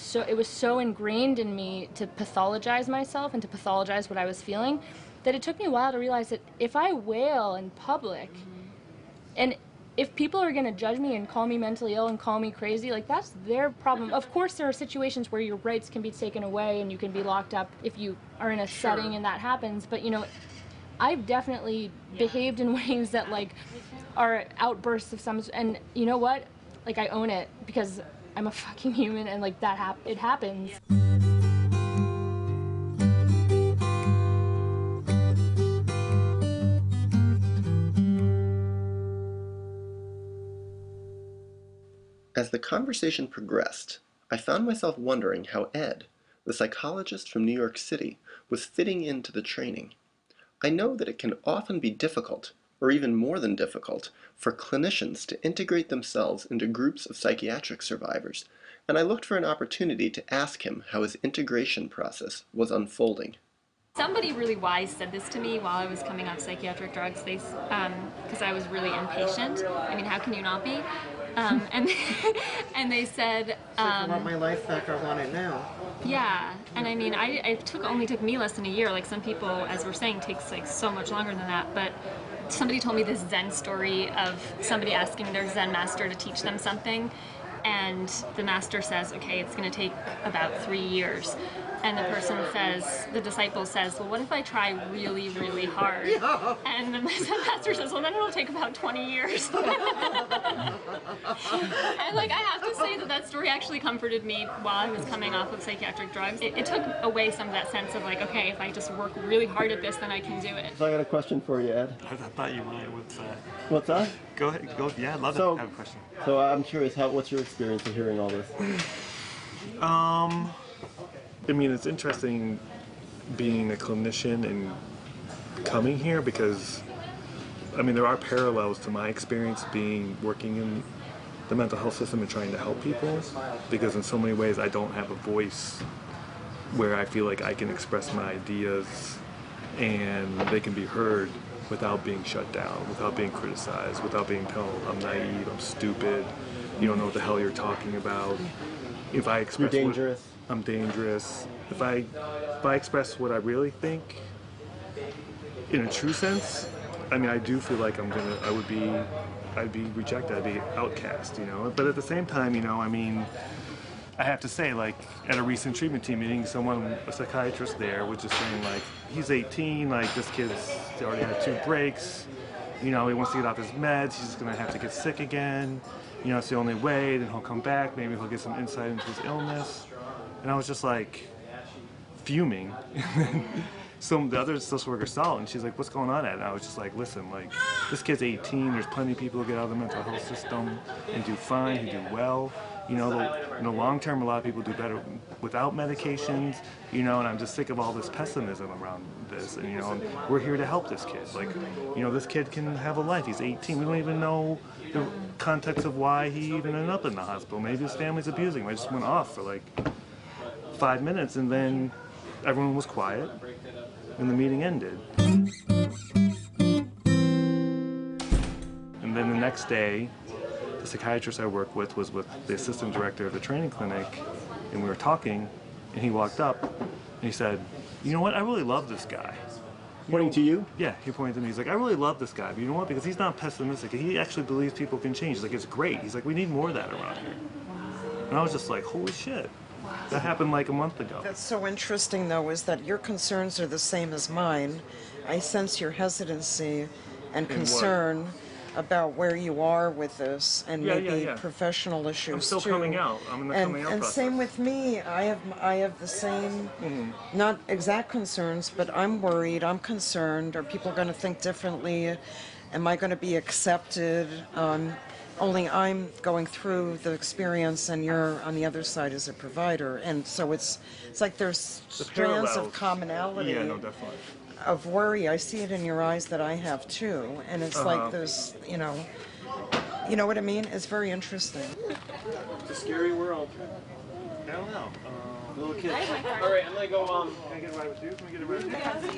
so ingrained in me to pathologize myself and to pathologize what I was feeling, that it took me a while to realize that if I wail in public, and if people are going to judge me and call me mentally ill and call me crazy, that's their problem. Of course, there are situations where your rights can be taken away and you can be locked up if you are in a setting and that happens. But, I've definitely behaved in ways that, are outbursts of some... And you know what? I own it because I'm a fucking human and, it happens. As the conversation progressed, I found myself wondering how Ed, the psychologist from New York City, was fitting into the training. I know that it can often be difficult, or even more than difficult, for clinicians to integrate themselves into groups of psychiatric survivors, and I looked for an opportunity to ask him how his integration process was unfolding. Somebody really wise said this to me while I was coming off psychiatric drugs, because I was really impatient. How can you not be? And they said... I want my life back, I want it now. Yeah, and I mean, only took me less than a year. Like some people, as we're saying, takes like so much longer than that. But somebody told me this Zen story of somebody asking their Zen master to teach them something, and the master says, okay, it's going to take about 3 years. And the person says, the disciple says, well, what if I try really, really hard? And the master says, well, then it'll take about 20 years. And like, I have to say that story actually comforted me while I was coming off of psychiatric drugs. It took away some of that sense of like, okay, if I just work really hard at this, then I can do it. So I got a question for you, Ed. I thought you might. What's that? Go ahead. Yeah, I'd love to have a question. So I'm curious, what's your experience of hearing all this? I mean, it's interesting being a clinician and coming here because, I mean, there are parallels to my experience working in the mental health system and trying to help people, because in so many ways I don't have a voice where I feel like I can express my ideas and they can be heard without being shut down, without being criticized, without being told I'm naive, I'm stupid, you don't know what the hell you're talking about. If I express You're dangerous. I'm dangerous. If I express what I really think in a true sense, I mean, I do feel like I'd be rejected, I'd be outcast, you know. But at the same time, you know, I mean, I have to say, like, at a recent treatment team meeting, a psychiatrist there was just saying, like, he's 18, like, this kid's already had 2 breaks, you know, he wants to get off his meds, he's just gonna have to get sick again, you know, it's the only way, then he'll come back, maybe he'll get some insight into his illness. And I was just like, fuming. The other social worker saw it, and she's like, what's going on, Ed? And I was just like, listen, like, this kid's 18, there's plenty of people who get out of the mental health system and do fine, who do well. You know, in the long term, a lot of people do better without medications, you know, and I'm just sick of all this pessimism around this. And, you know, we're here to help this kid. Like, you know, this kid can have a life. He's 18. We don't even know the context of why he even ended up in the hospital. Maybe his family's abusing him. I just went off for, like, 5 minutes, and then everyone was quiet, and the meeting ended. And then the next day, the psychiatrist I worked with was with the assistant director of the training clinic, and we were talking, and he walked up, and he said, you know what, I really love this guy. Pointing to you? Yeah, he pointed to me. He's like, I really love this guy, but you know what, because he's not pessimistic. He actually believes people can change. He's like, it's great. He's like, we need more of that around here. And I was just like, holy shit. That happened like a month ago. That's so interesting, though, is that your concerns are the same as mine. I sense your hesitancy and concern about where you are with this, and maybe professional issues I'm still too. Coming out. I'm in the coming out and process. same with me. I have the same, not exact concerns, but I'm worried. I'm concerned. Are people going to think differently? Am I going to be accepted? Only I'm going through the experience, and you're on the other side as a provider, and so it's like there's strands of commonality. Yeah, no, definitely. Of worry. I see it in your eyes that I have too, and it's like there's, you know what I mean? It's very interesting. It's a scary world. I don't know. Little kids. All right, I'm gonna go. Can I get a ride with you? Can we get a ride with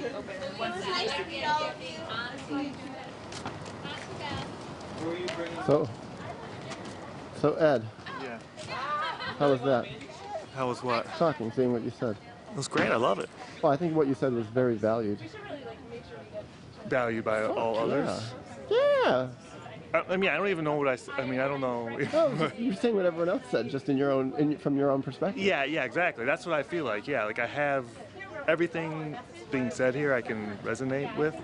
you? So Ed. Yeah. How was that? How was what? Talking, seeing what you said. It was great. I love it. Well, I think what you said was very valued. Valued by all others? Yeah. I mean, I don't even know what I mean, I don't know. No, you're saying what everyone else said, just in your own, from your own perspective. Yeah, exactly. That's what I feel like. Yeah, like I have everything being said here I can resonate with,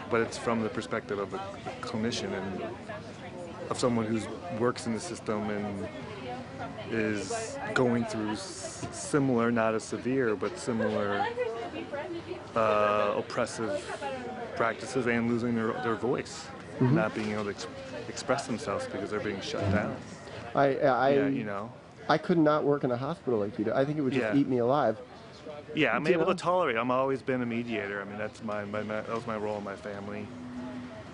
but it's from the perspective of a clinician and of someone who works in the system and is going through similar, not as severe, but similar oppressive practices and losing their voice, not being able to express themselves because they're being shut down. I could not work in a hospital like you do. I think it would just eat me alive. Yeah, I'm able to tolerate. I've always been a mediator. I mean, that's that was my role in my family,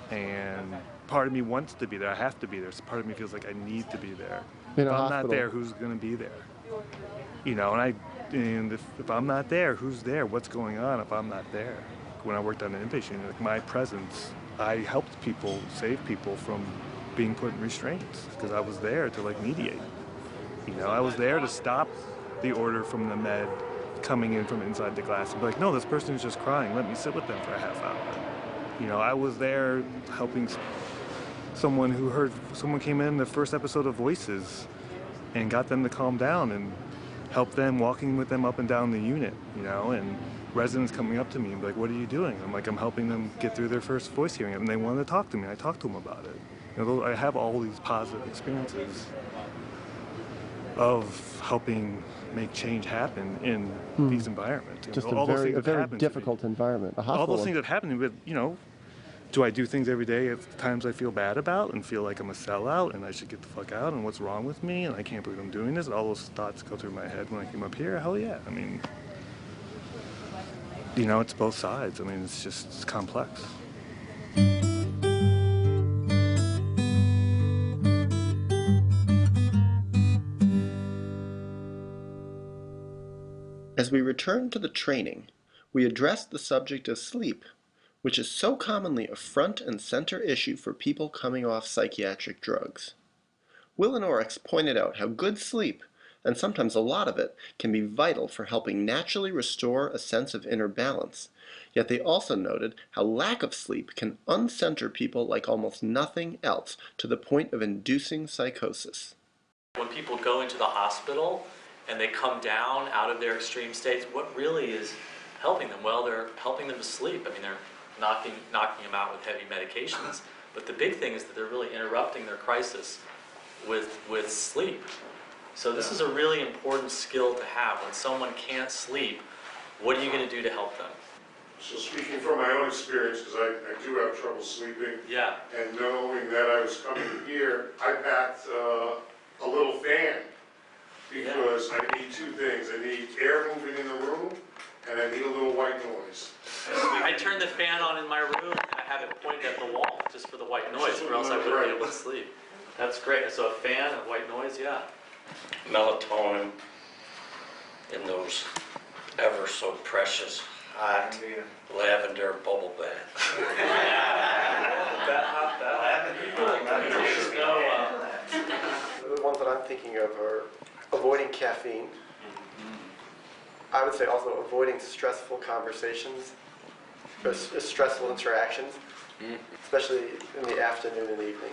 and part of me wants to be there. I have to be there. So part of me feels like I need to be there. If I'm not there, who's going to be there? You know, and if I'm not there, who's there? What's going on if I'm not there? When I worked on an inpatient unit, like my presence, I helped people, save people from being put in restraints because I was there to like mediate. You know, I was there to stop the order from the med coming in from inside the glass and be like, no, this person is just crying. Let me sit with them for a half hour. You know, I was there helping someone came in the first episode of Voices and got them to calm down and help them, walking with them up and down the unit, you know, and residents coming up to me and be like, what are you doing? I'm like, I'm helping them get through their first voice hearing, and they wanted to talk to me. I talked to them about it. You know, I have all these positive experiences of helping make change happen in these environments. Just all those things a very happen difficult environment. A hospital. all those things that happen, but you know, do I do things every day at times I feel bad about and feel like I'm a sellout and I should get the fuck out and what's wrong with me and I can't believe I'm doing this? And all those thoughts go through my head when I came up here. Hell yeah. I mean, you know, it's both sides. I mean, it's complex. As we return to the training, we addressed the subject of sleep, which is so commonly a front and center issue for people coming off psychiatric drugs. Will and Oryx pointed out how good sleep, and sometimes a lot of it, can be vital for helping naturally restore a sense of inner balance, yet they also noted how lack of sleep can uncenter people like almost nothing else to the point of inducing psychosis. When people go into the hospital and they come down out of their extreme states, what really is helping them? Well, they're helping them to sleep. I mean, they're knocking them out with heavy medications, but the big thing is that they're really interrupting their crisis with sleep. So this is a really important skill to have. When someone can't sleep, what are you going to do to help them? So speaking from my own experience, because I do have trouble sleeping, and knowing that I was coming here, I packed a little fan, because I need two things. I need air moving in the room, and I need a little white noise. I turn the fan on in my room and I have it pointed at the wall just for the white noise, or else I wouldn't be able to sleep. That's great. So a fan, a white noise, yeah. Melatonin in those ever so precious hot lavender bubble bath. The ones that I'm thinking of are avoiding caffeine. I would say also avoiding stressful conversations, or stressful interactions, especially in the afternoon and evening.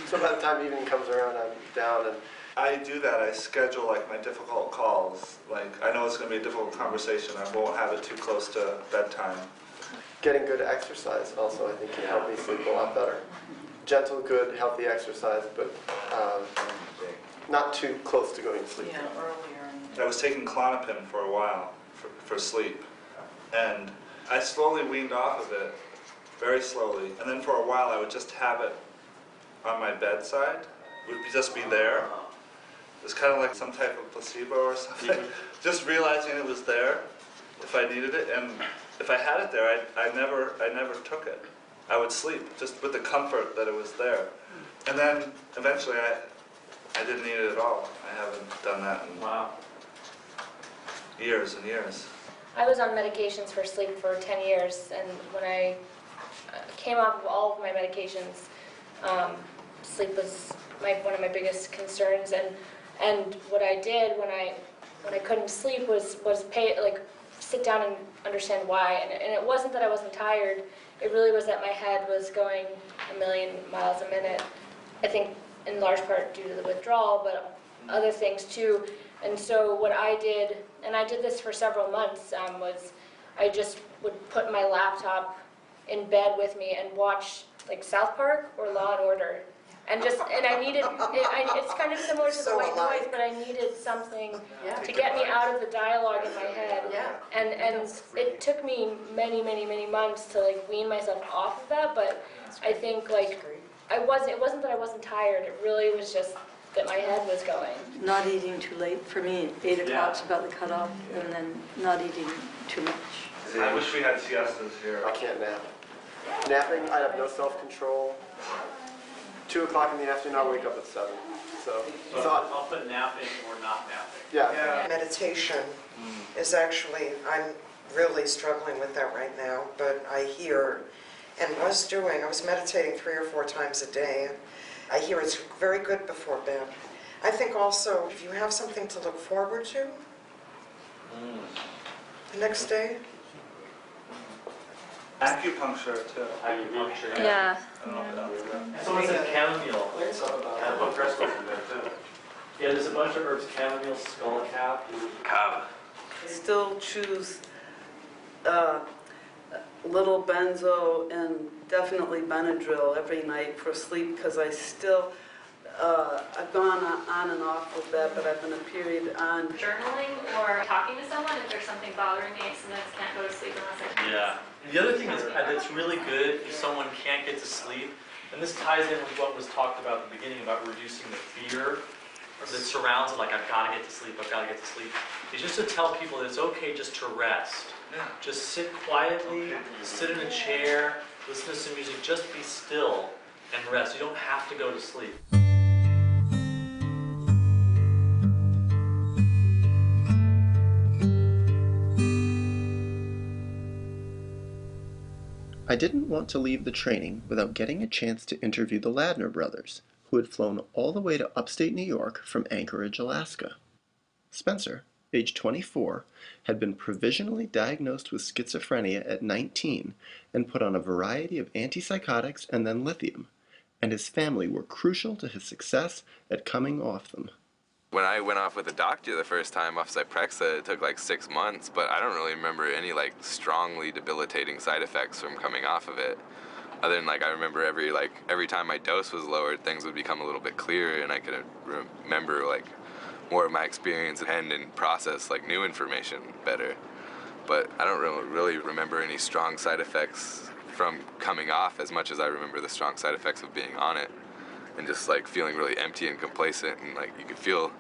So by the time evening comes around, I'm down and I do that. I schedule like my difficult calls. Like I know it's going to be a difficult conversation. I won't have it too close to bedtime. getting good exercise also, I think, can help me sleep a lot better. Gentle, good, healthy exercise, but not too close to going to sleep. Yeah, earlier. I was taking Klonopin for a while for sleep, and I slowly weaned off of it, very slowly, and then for a while I would just have it on my bedside. It would just be there. It was kind of like some type of placebo or something. Just realizing it was there if I needed it, and if I had it there, I never took it. I would sleep just with the comfort that it was there. And then eventually I didn't need it at all. I haven't done that in years and years. I was on medications for sleep for 10 years, and when I came off of all of my medications, sleep was one of my biggest concerns. And what I did when I couldn't sleep was sit down and understand why. And it wasn't that I wasn't tired. It really was that my head was going 1,000,000 miles a minute. I think in large part due to the withdrawal, but other things too. And so what I did, and I did this for several months, was I just would put my laptop in bed with me and watch like South Park or Law and Order. And I needed, it's kind of similar to the white noise, but I needed something to get me out of the dialogue in my head. And it took me many months to like wean myself off of that, but I think like it wasn't that I wasn't tired, it really was just that my head was going. Not eating too late, for me, 8 o'clock's about the cutoff, and then not eating too much. I wish we had siestas here. I can't nap. Napping, I have no self-control. 2 o'clock in the afternoon, I'll wake up at 7. So I'll put napping or not napping. Yeah. Meditation is actually, I'm really struggling with that right now, but I hear, and I was meditating 3 or 4 times a day. I hear it's very good before bed. I think also, if you have something to look forward to the next day. Acupuncture too. Acupuncture. Yeah. Someone said chamomile. I put crystals in there too. Yeah, there's a bunch of herbs: chamomile, skullcap, Kava. I still choose little benzo and definitely Benadryl every night for sleep because I still, I've gone on and off with that, but I've been a period on. Journaling or talking to someone if there's something bothering me, I sometimes can't go to sleep unless I can. Yeah. And the other thing that's really good if someone can't get to sleep, and this ties in with what was talked about at the beginning about reducing the fear that surrounds it, like I've got to get to sleep, I've got to get to sleep, is just to tell people that it's okay just to rest. Just sit quietly, sit in a chair, listen to some music, just be still and rest. You don't have to go to sleep. I didn't want to leave the training without getting a chance to interview the Ladner brothers, who had flown all the way to upstate New York from Anchorage, Alaska. Spencer, age 24, had been provisionally diagnosed with schizophrenia at 19 and put on a variety of antipsychotics and then lithium, and his family were crucial to his success at coming off them. When I went off with a doctor the first time off Zyprexa, it took like 6 months, but I don't really remember any like strongly debilitating side effects from coming off of it. Other than like I remember every time my dose was lowered, things would become a little bit clearer, and I could remember like more of my experience and process like new information better. But I don't really remember any strong side effects from coming off as much as I remember the strong side effects of being on it, and just like feeling really empty and complacent, and like you could feel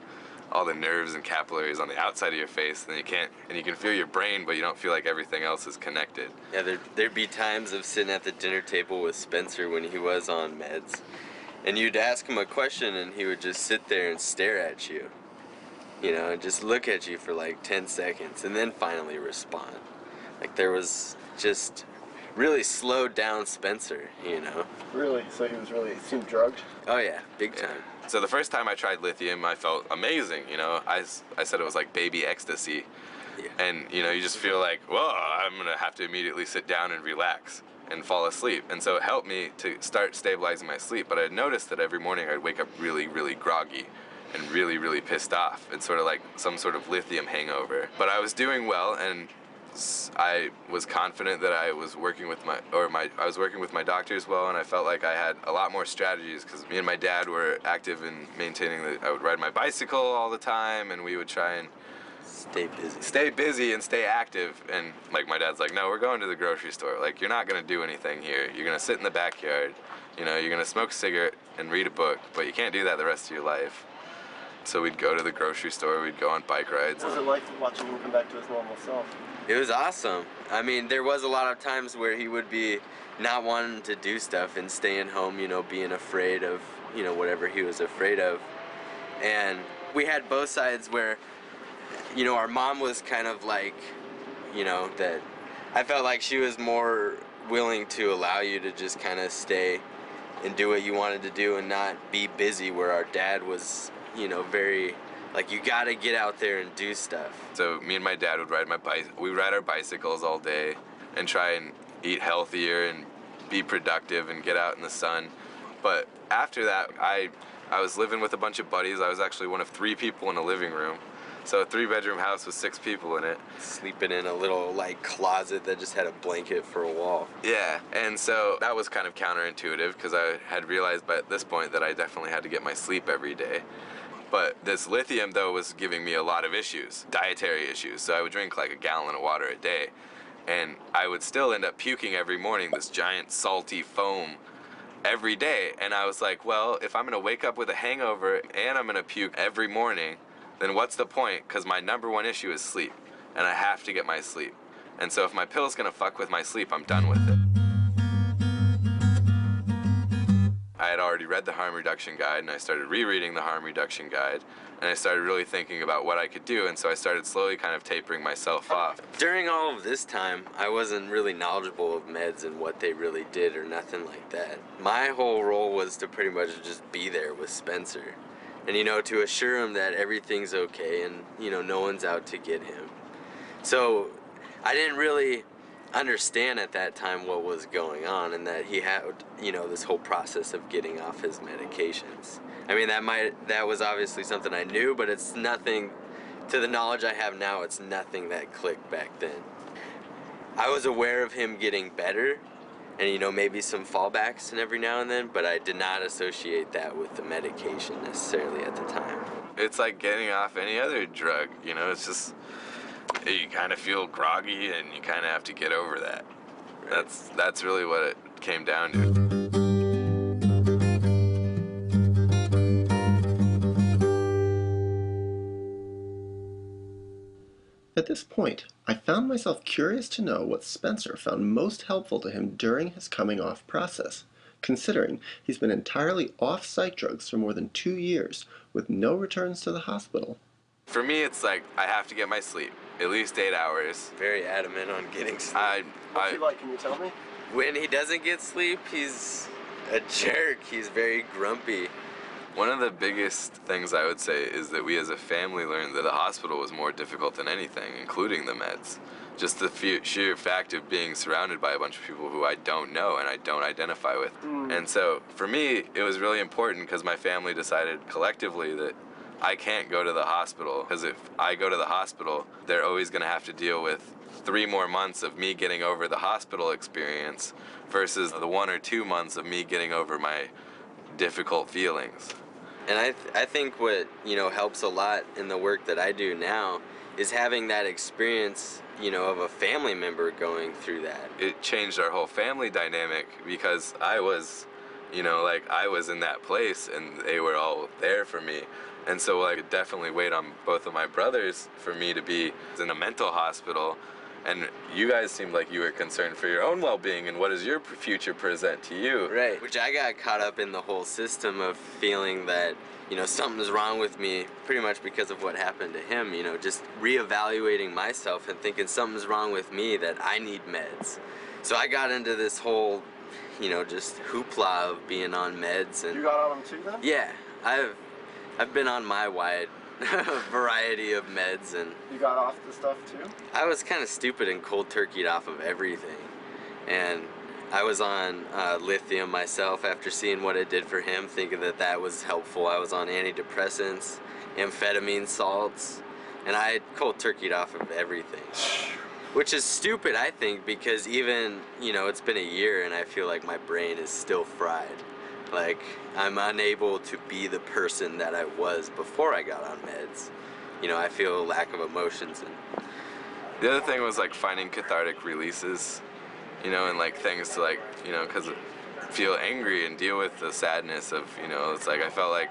all the nerves and capillaries on the outside of your face, and you can feel your brain, but you don't feel like everything else is connected. Yeah, there'd be times of sitting at the dinner table with Spencer when he was on meds, and you'd ask him a question and he would just sit there and stare at you, you know, and just look at you for like 10 seconds and then finally respond. Like there was just really slowed down Spencer, you know. Really? So he seemed drugged? Oh yeah, big time. So the first time I tried lithium, I felt amazing, you know. I said it was like baby ecstasy. Yeah. And, you know, you just feel like, whoa, I'm going to have to immediately sit down and relax and fall asleep. And so it helped me to start stabilizing my sleep. But I noticed that every morning I'd wake up really, really groggy and really, really pissed off. It's sort of like some sort of lithium hangover. But I was doing well, and I was confident that I was working with my doctors well, and I felt like I had a lot more strategies because me and my dad were active in maintaining I would ride my bicycle all the time, and we would try and stay busy and stay active. And like my dad's like, no, we're going to the grocery store. Like, you're not gonna do anything here. You're gonna sit in the backyard. You know, you're gonna smoke a cigarette and read a book, but you can't do that the rest of your life. So we'd go to the grocery store. We'd go on bike rides. What was it like watching him come back to his normal self? It was awesome. I mean, there was a lot of times where he would be not wanting to do stuff and staying home, you know, being afraid of, you know, whatever he was afraid of. And we had both sides where, you know, our mom was kind of like, you know, that I felt like she was more willing to allow you to just kind of stay and do what you wanted to do and not be busy, where our dad was, you know, very like, you gotta get out there and do stuff. So me and my dad would we ride our bicycles all day and try and eat healthier and be productive and get out in the sun. But after that, I was living with a bunch of buddies. I was actually one of 3 people in a living room. So a 3-bedroom house with 6 people in it. Sleeping in a little like closet that just had a blanket for a wall. Yeah, and so that was kind of counterintuitive because I had realized by this point that I definitely had to get my sleep every day. But this lithium, though, was giving me a lot of issues, dietary issues. So I would drink like a gallon of water a day, and I would still end up puking every morning, this giant salty foam every day. And I was like, well, if I'm gonna wake up with a hangover and I'm gonna puke every morning, then what's the point? Because my #1 issue is sleep, and I have to get my sleep. And so if my pill's gonna fuck with my sleep, I'm done with it. I had already read the harm reduction guide, and I started rereading the harm reduction guide, and I started really thinking about what I could do, and so I started slowly kind of tapering myself off. During all of this time, I wasn't really knowledgeable of meds and what they really did or nothing like that. My whole role was to pretty much just be there with Spencer and, you know, to assure him that everything's okay and, you know, no one's out to get him. So I didn't really understand at that time what was going on, and that he had, you know, this whole process of getting off his medications. I mean, that was obviously something I knew, but it's nothing, to the knowledge I have now, it's nothing that clicked back then. I was aware of him getting better, and, you know, maybe some fallbacks and every now and then, but I did not associate that with the medication necessarily at the time. It's like getting off any other drug, you know, it's just, you kind of feel groggy and you kind of have to get over that. Right. That's really what it came down to. At this point, I found myself curious to know what Spencer found most helpful to him during his coming off process, considering he's been entirely off psych drugs for more than 2 years with no returns to the hospital. For me, it's like I have to get my sleep, at least 8 hours. Very adamant on getting sleep. What's he like, can you tell me? When he doesn't get sleep, he's a jerk. He's very grumpy. One of the biggest things I would say is that we as a family learned that the hospital was more difficult than anything, including the meds. Just the sheer fact of being surrounded by a bunch of people who I don't know and I don't identify with. And so for me, it was really important because my family decided collectively that I can't go to the hospital, because if I go to the hospital, they're always going to have to deal with 3 more months of me getting over the hospital experience versus the 1 or 2 months of me getting over my difficult feelings. And I think what, you know, helps a lot in the work that I do now is having that experience, you know, of a family member going through that. It changed our whole family dynamic because I was, you know, like I was in that place and they were all there for me. And so I could definitely wait on both of my brothers for me to be in a mental hospital. And you guys seemed like you were concerned for your own well-being and what does your future present to you? Right, which I got caught up in the whole system of feeling that, you know, something's wrong with me pretty much because of what happened to him, you know, just reevaluating myself and thinking something's wrong with me, that I need meds. So I got into this whole, you know, just hoopla of being on meds. And you got on them too then? Yeah, I've been on my wide variety of meds. And you got off the stuff too? I was kind of stupid and cold turkeyed off of everything, and I was on lithium myself after seeing what it did for him, thinking that that was helpful. I was on antidepressants, amphetamine salts, and I cold turkeyed off of everything, which is stupid, I think, because even, you know, it's been a year and I feel like my brain is still fried. Like, I'm unable to be the person that I was before I got on meds. You know, I feel a lack of emotions. And the other thing was like finding cathartic releases, you know, and like things to like, you know, because feel angry and deal with the sadness of, you know, it's like I felt like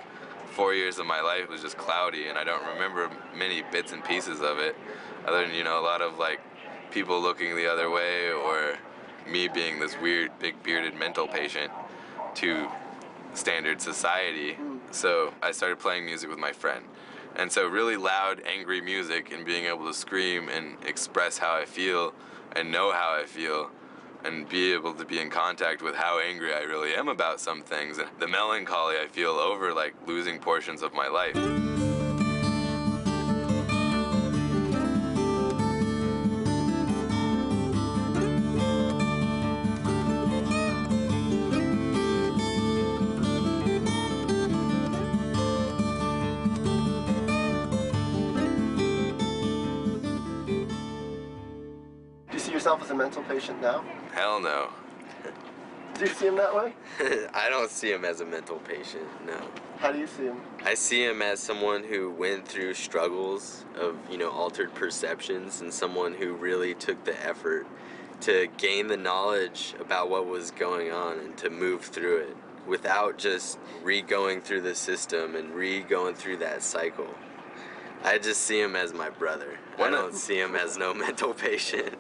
4 years of my life was just cloudy and I don't remember many bits and pieces of it, other than, you know, a lot of like people looking the other way or me being this weird big bearded mental patient to standard society. So I started playing music with my friend. And so really loud, angry music and being able to scream and express how I feel and know how I feel and be able to be in contact with how angry I really am about some things and the melancholy I feel over like losing portions of my life. Yourself as a mental patient now? Hell no. Do you see him that way? I don't see him as a mental patient, no. How do you see him? I see him as someone who went through struggles of, you know, altered perceptions, and someone who really took the effort to gain the knowledge about what was going on and to move through it without just re-going through the system and re-going through that cycle. I just see him as my brother. I don't see him as no mental patient.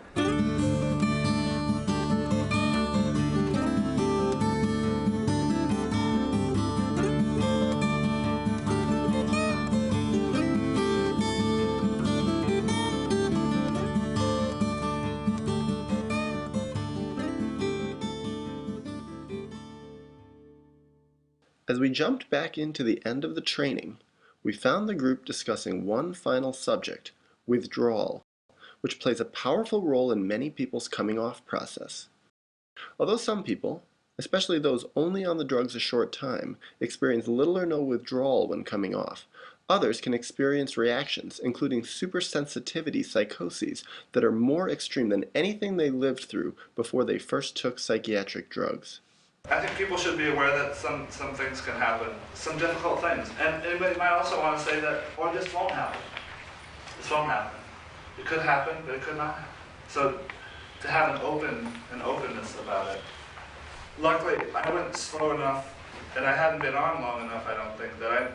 As we jumped back into the end of the training, we found the group discussing one final subject, withdrawal, which plays a powerful role in many people's coming off process. Although some people, especially those only on the drugs a short time, experience little or no withdrawal when coming off, others can experience reactions, including supersensitivity psychoses, that are more extreme than anything they lived through before they first took psychiatric drugs. I think people should be aware that some things can happen, some difficult things. And anybody might also want to say that, or this won't happen. This won't happen. It could happen, but it could not happen. So to have an openness about it. Luckily, I went slow enough, and I hadn't been on long enough, I don't think, that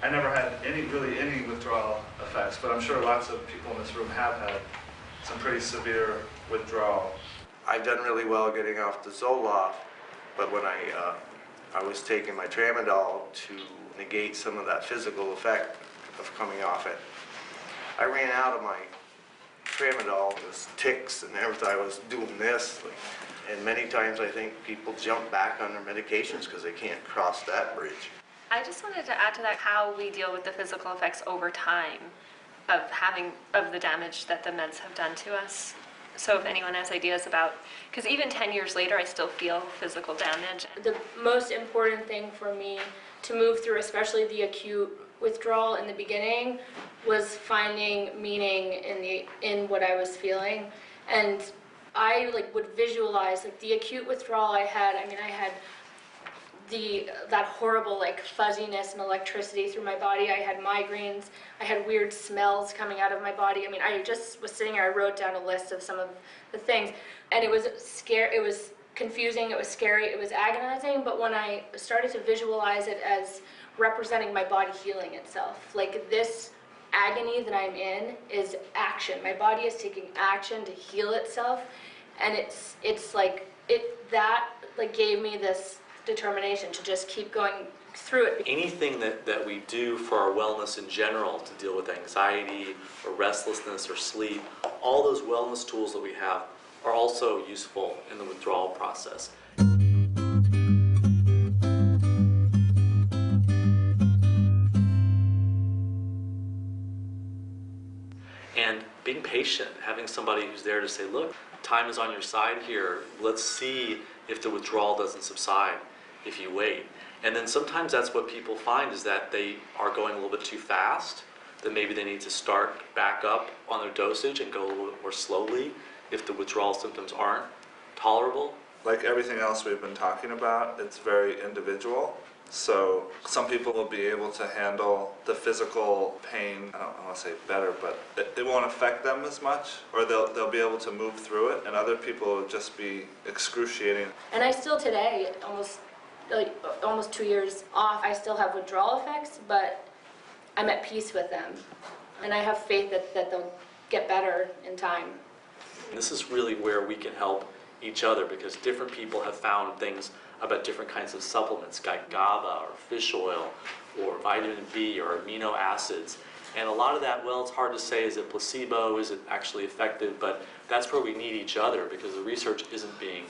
I never had any withdrawal effects, but I'm sure lots of people in this room have had some pretty severe withdrawal. I've done really well getting off the Zoloft, but when I was taking my tramadol to negate some of that physical effect of coming off it, I ran out of my tramadol. It was tics and everything. I was doing this. And many times I think people jump back on their medications because they can't cross that bridge. I just wanted to add to that how we deal with the physical effects over time of the damage that the meds have done to us. So if anyone has ideas about, because even 10 years later, I still feel physical damage. The most important thing for me to move through, especially the acute withdrawal in the beginning, was finding meaning in what I was feeling. And I would visualize the acute withdrawal I had. I mean, I had that horrible fuzziness and electricity through my body. I had migraines. I had weird smells coming out of my body. I mean, I just was sitting here, I wrote down a list of some of the things, and it was scary. It was confusing, it was scary, it was agonizing, but when I started to visualize it as representing my body healing itself, this agony that I'm in is action. My body is taking action to heal itself, and that gave me this determination to just keep going through it. Anything that we do for our wellness in general to deal with anxiety or restlessness or sleep, all those wellness tools that we have are also useful in the withdrawal process. And being patient, having somebody who's there to say, look, time is on your side here. Let's see if the withdrawal doesn't subside if you wait. And then sometimes that's what people find, is that they are going a little bit too fast, that maybe they need to start back up on their dosage and go a little bit more slowly if the withdrawal symptoms aren't tolerable. Like everything else we've been talking about, it's very individual. So some people will be able to handle the physical pain, I don't want to say better, but it won't affect them as much, or they'll be able to move through it, and other people will just be excruciating. And I still today, almost 2 years off, I still have withdrawal effects, but I'm at peace with them. And I have faith that they'll get better in time. And this is really where we can help each other, because different people have found things about different kinds of supplements, like GABA or fish oil or vitamin B or amino acids. And a lot of that, well, it's hard to say, is it placebo, is it actually effective, but that's where we need each other because the research isn't being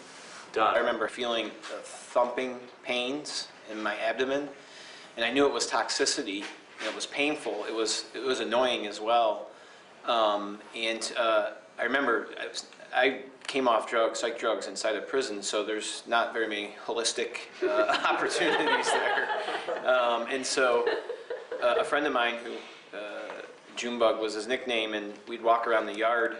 done. I remember feeling thumping pains in my abdomen, and I knew it was toxicity, and it was painful. It was annoying as well. I remember I came off drugs, psych drugs, inside a prison, so there's not very many holistic opportunities there. And so a friend of mine who, Junebug was his nickname, and we'd walk around the yard,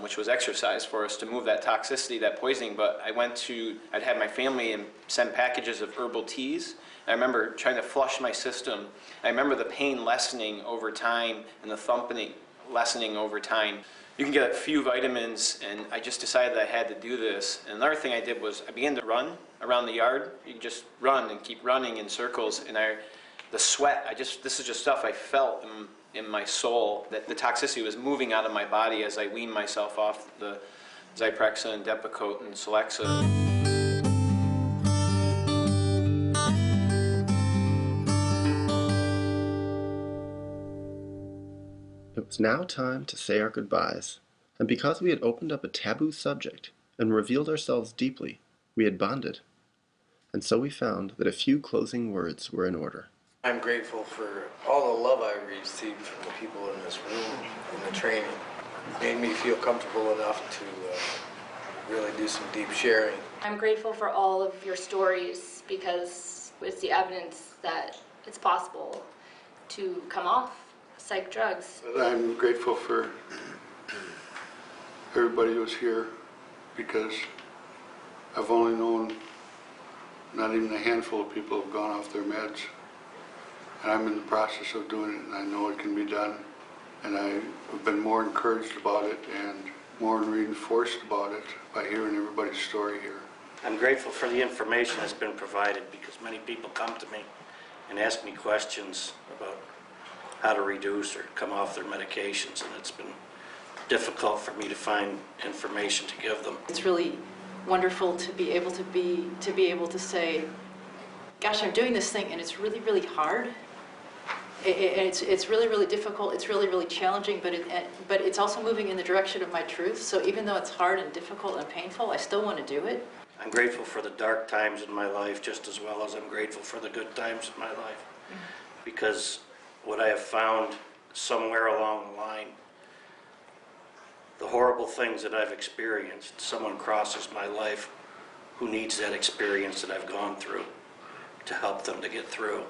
which was exercise for us to move that toxicity, that poisoning, but I'd had my family and send packages of herbal teas. I remember trying to flush my system. I remember the pain lessening over time and the thumping lessening over time. You can get a few vitamins, and I just decided that I had to do this. And another thing I did was I began to run around the yard. You can just run and keep running in circles, and the sweat, this is just stuff I felt in my soul, that the toxicity was moving out of my body as I weaned myself off the Zyprexa and Depakote and Celexa. It was now time to say our goodbyes, and because we had opened up a taboo subject and revealed ourselves deeply, we had bonded. and so we found that a few closing words were in order. I'm grateful for all the love I received from the people in this room in the training. It made me feel comfortable enough to really do some deep sharing. I'm grateful for all of your stories because it's the evidence that it's possible to come off psych drugs. I'm grateful for everybody who's here because I've only known not even a handful of people who have gone off their meds. And I'm in the process of doing it, and I know it can be done. And I've been more encouraged about it and more reinforced about it by hearing everybody's story here. I'm grateful for the information that's been provided because many people come to me and ask me questions about how to reduce or come off their medications, and it's been difficult for me to find information to give them. It's really wonderful to be able to say, gosh, I'm doing this thing and it's really, really hard. It's really, really difficult. It's really, really challenging, but it's also moving in the direction of my truth. So even though it's hard and difficult and painful, I still want to do it. I'm grateful for the dark times in my life just as well as I'm grateful for the good times in my life. Because what I have found somewhere along the line, the horrible things that I've experienced, someone crosses my life who needs that experience that I've gone through to help them to get through.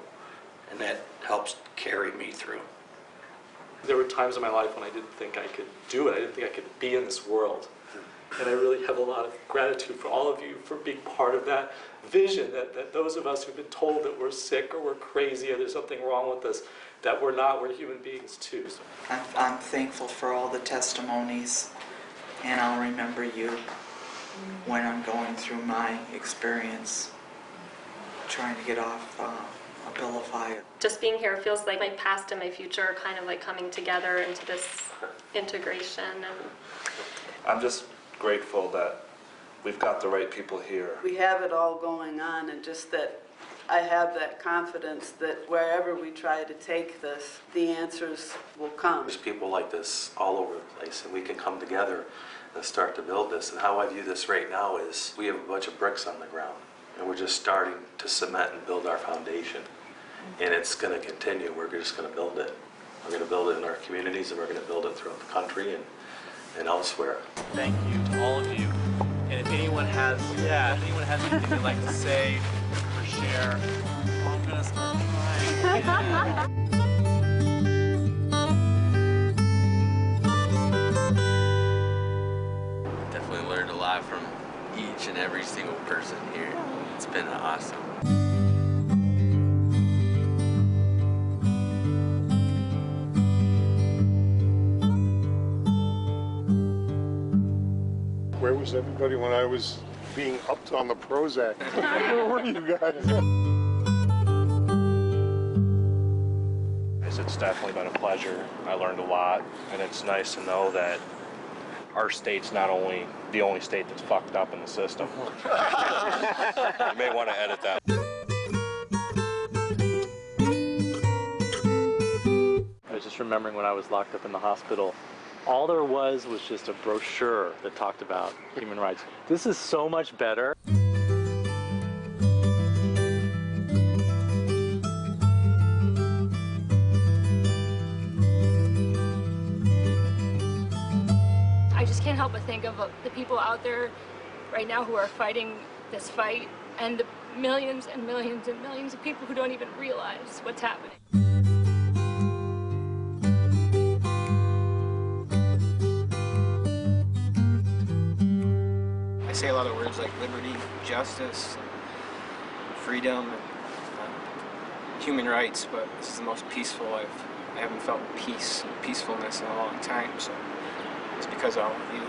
And that helps carry me through. There were times in my life when I didn't think I could do it. I didn't think I could be in this world. And I really have a lot of gratitude for all of you for being part of that vision, that those of us who've been told that we're sick or we're crazy or there's something wrong with us, that we're not, we're human beings too. So. I'm thankful for all the testimonies, and I'll remember you when I'm going through my experience, trying to get off Abilify. Just being here feels like my past and my future are kind of like coming together into this integration. And I'm just grateful that we've got the right people here. We have it all going on, and just that I have that confidence that wherever we try to take this, the answers will come. There's people like this all over the place, and we can come together and start to build this. And how I view this right now is we have a bunch of bricks on the ground, and we're just starting to cement and build our foundation. And it's going to continue. We're just going to build it. We're going to build it in our communities, and we're going to build it throughout the country and elsewhere. Thank you to all of you. And if anyone has, anything they'd like to say or share, I'm going to start crying. Definitely learned a lot from each and every single person here. It's been awesome. Where was everybody when I was being upped on the Prozac? Where were you guys? It's definitely been a pleasure. I learned a lot, and it's nice to know that our state's not only the only state that's fucked up in the system. You may want to edit that. I was just remembering when I was locked up in the hospital, all there was just a brochure that talked about human rights. This is so much better. I just can't help but think of the people out there right now who are fighting this fight, and the millions and millions and millions of people who don't even realize what's happening. I say a lot of words like liberty, justice, freedom, and human rights, but this is the most peaceful I haven't felt peacefulness in a long time, so it's because of all of you.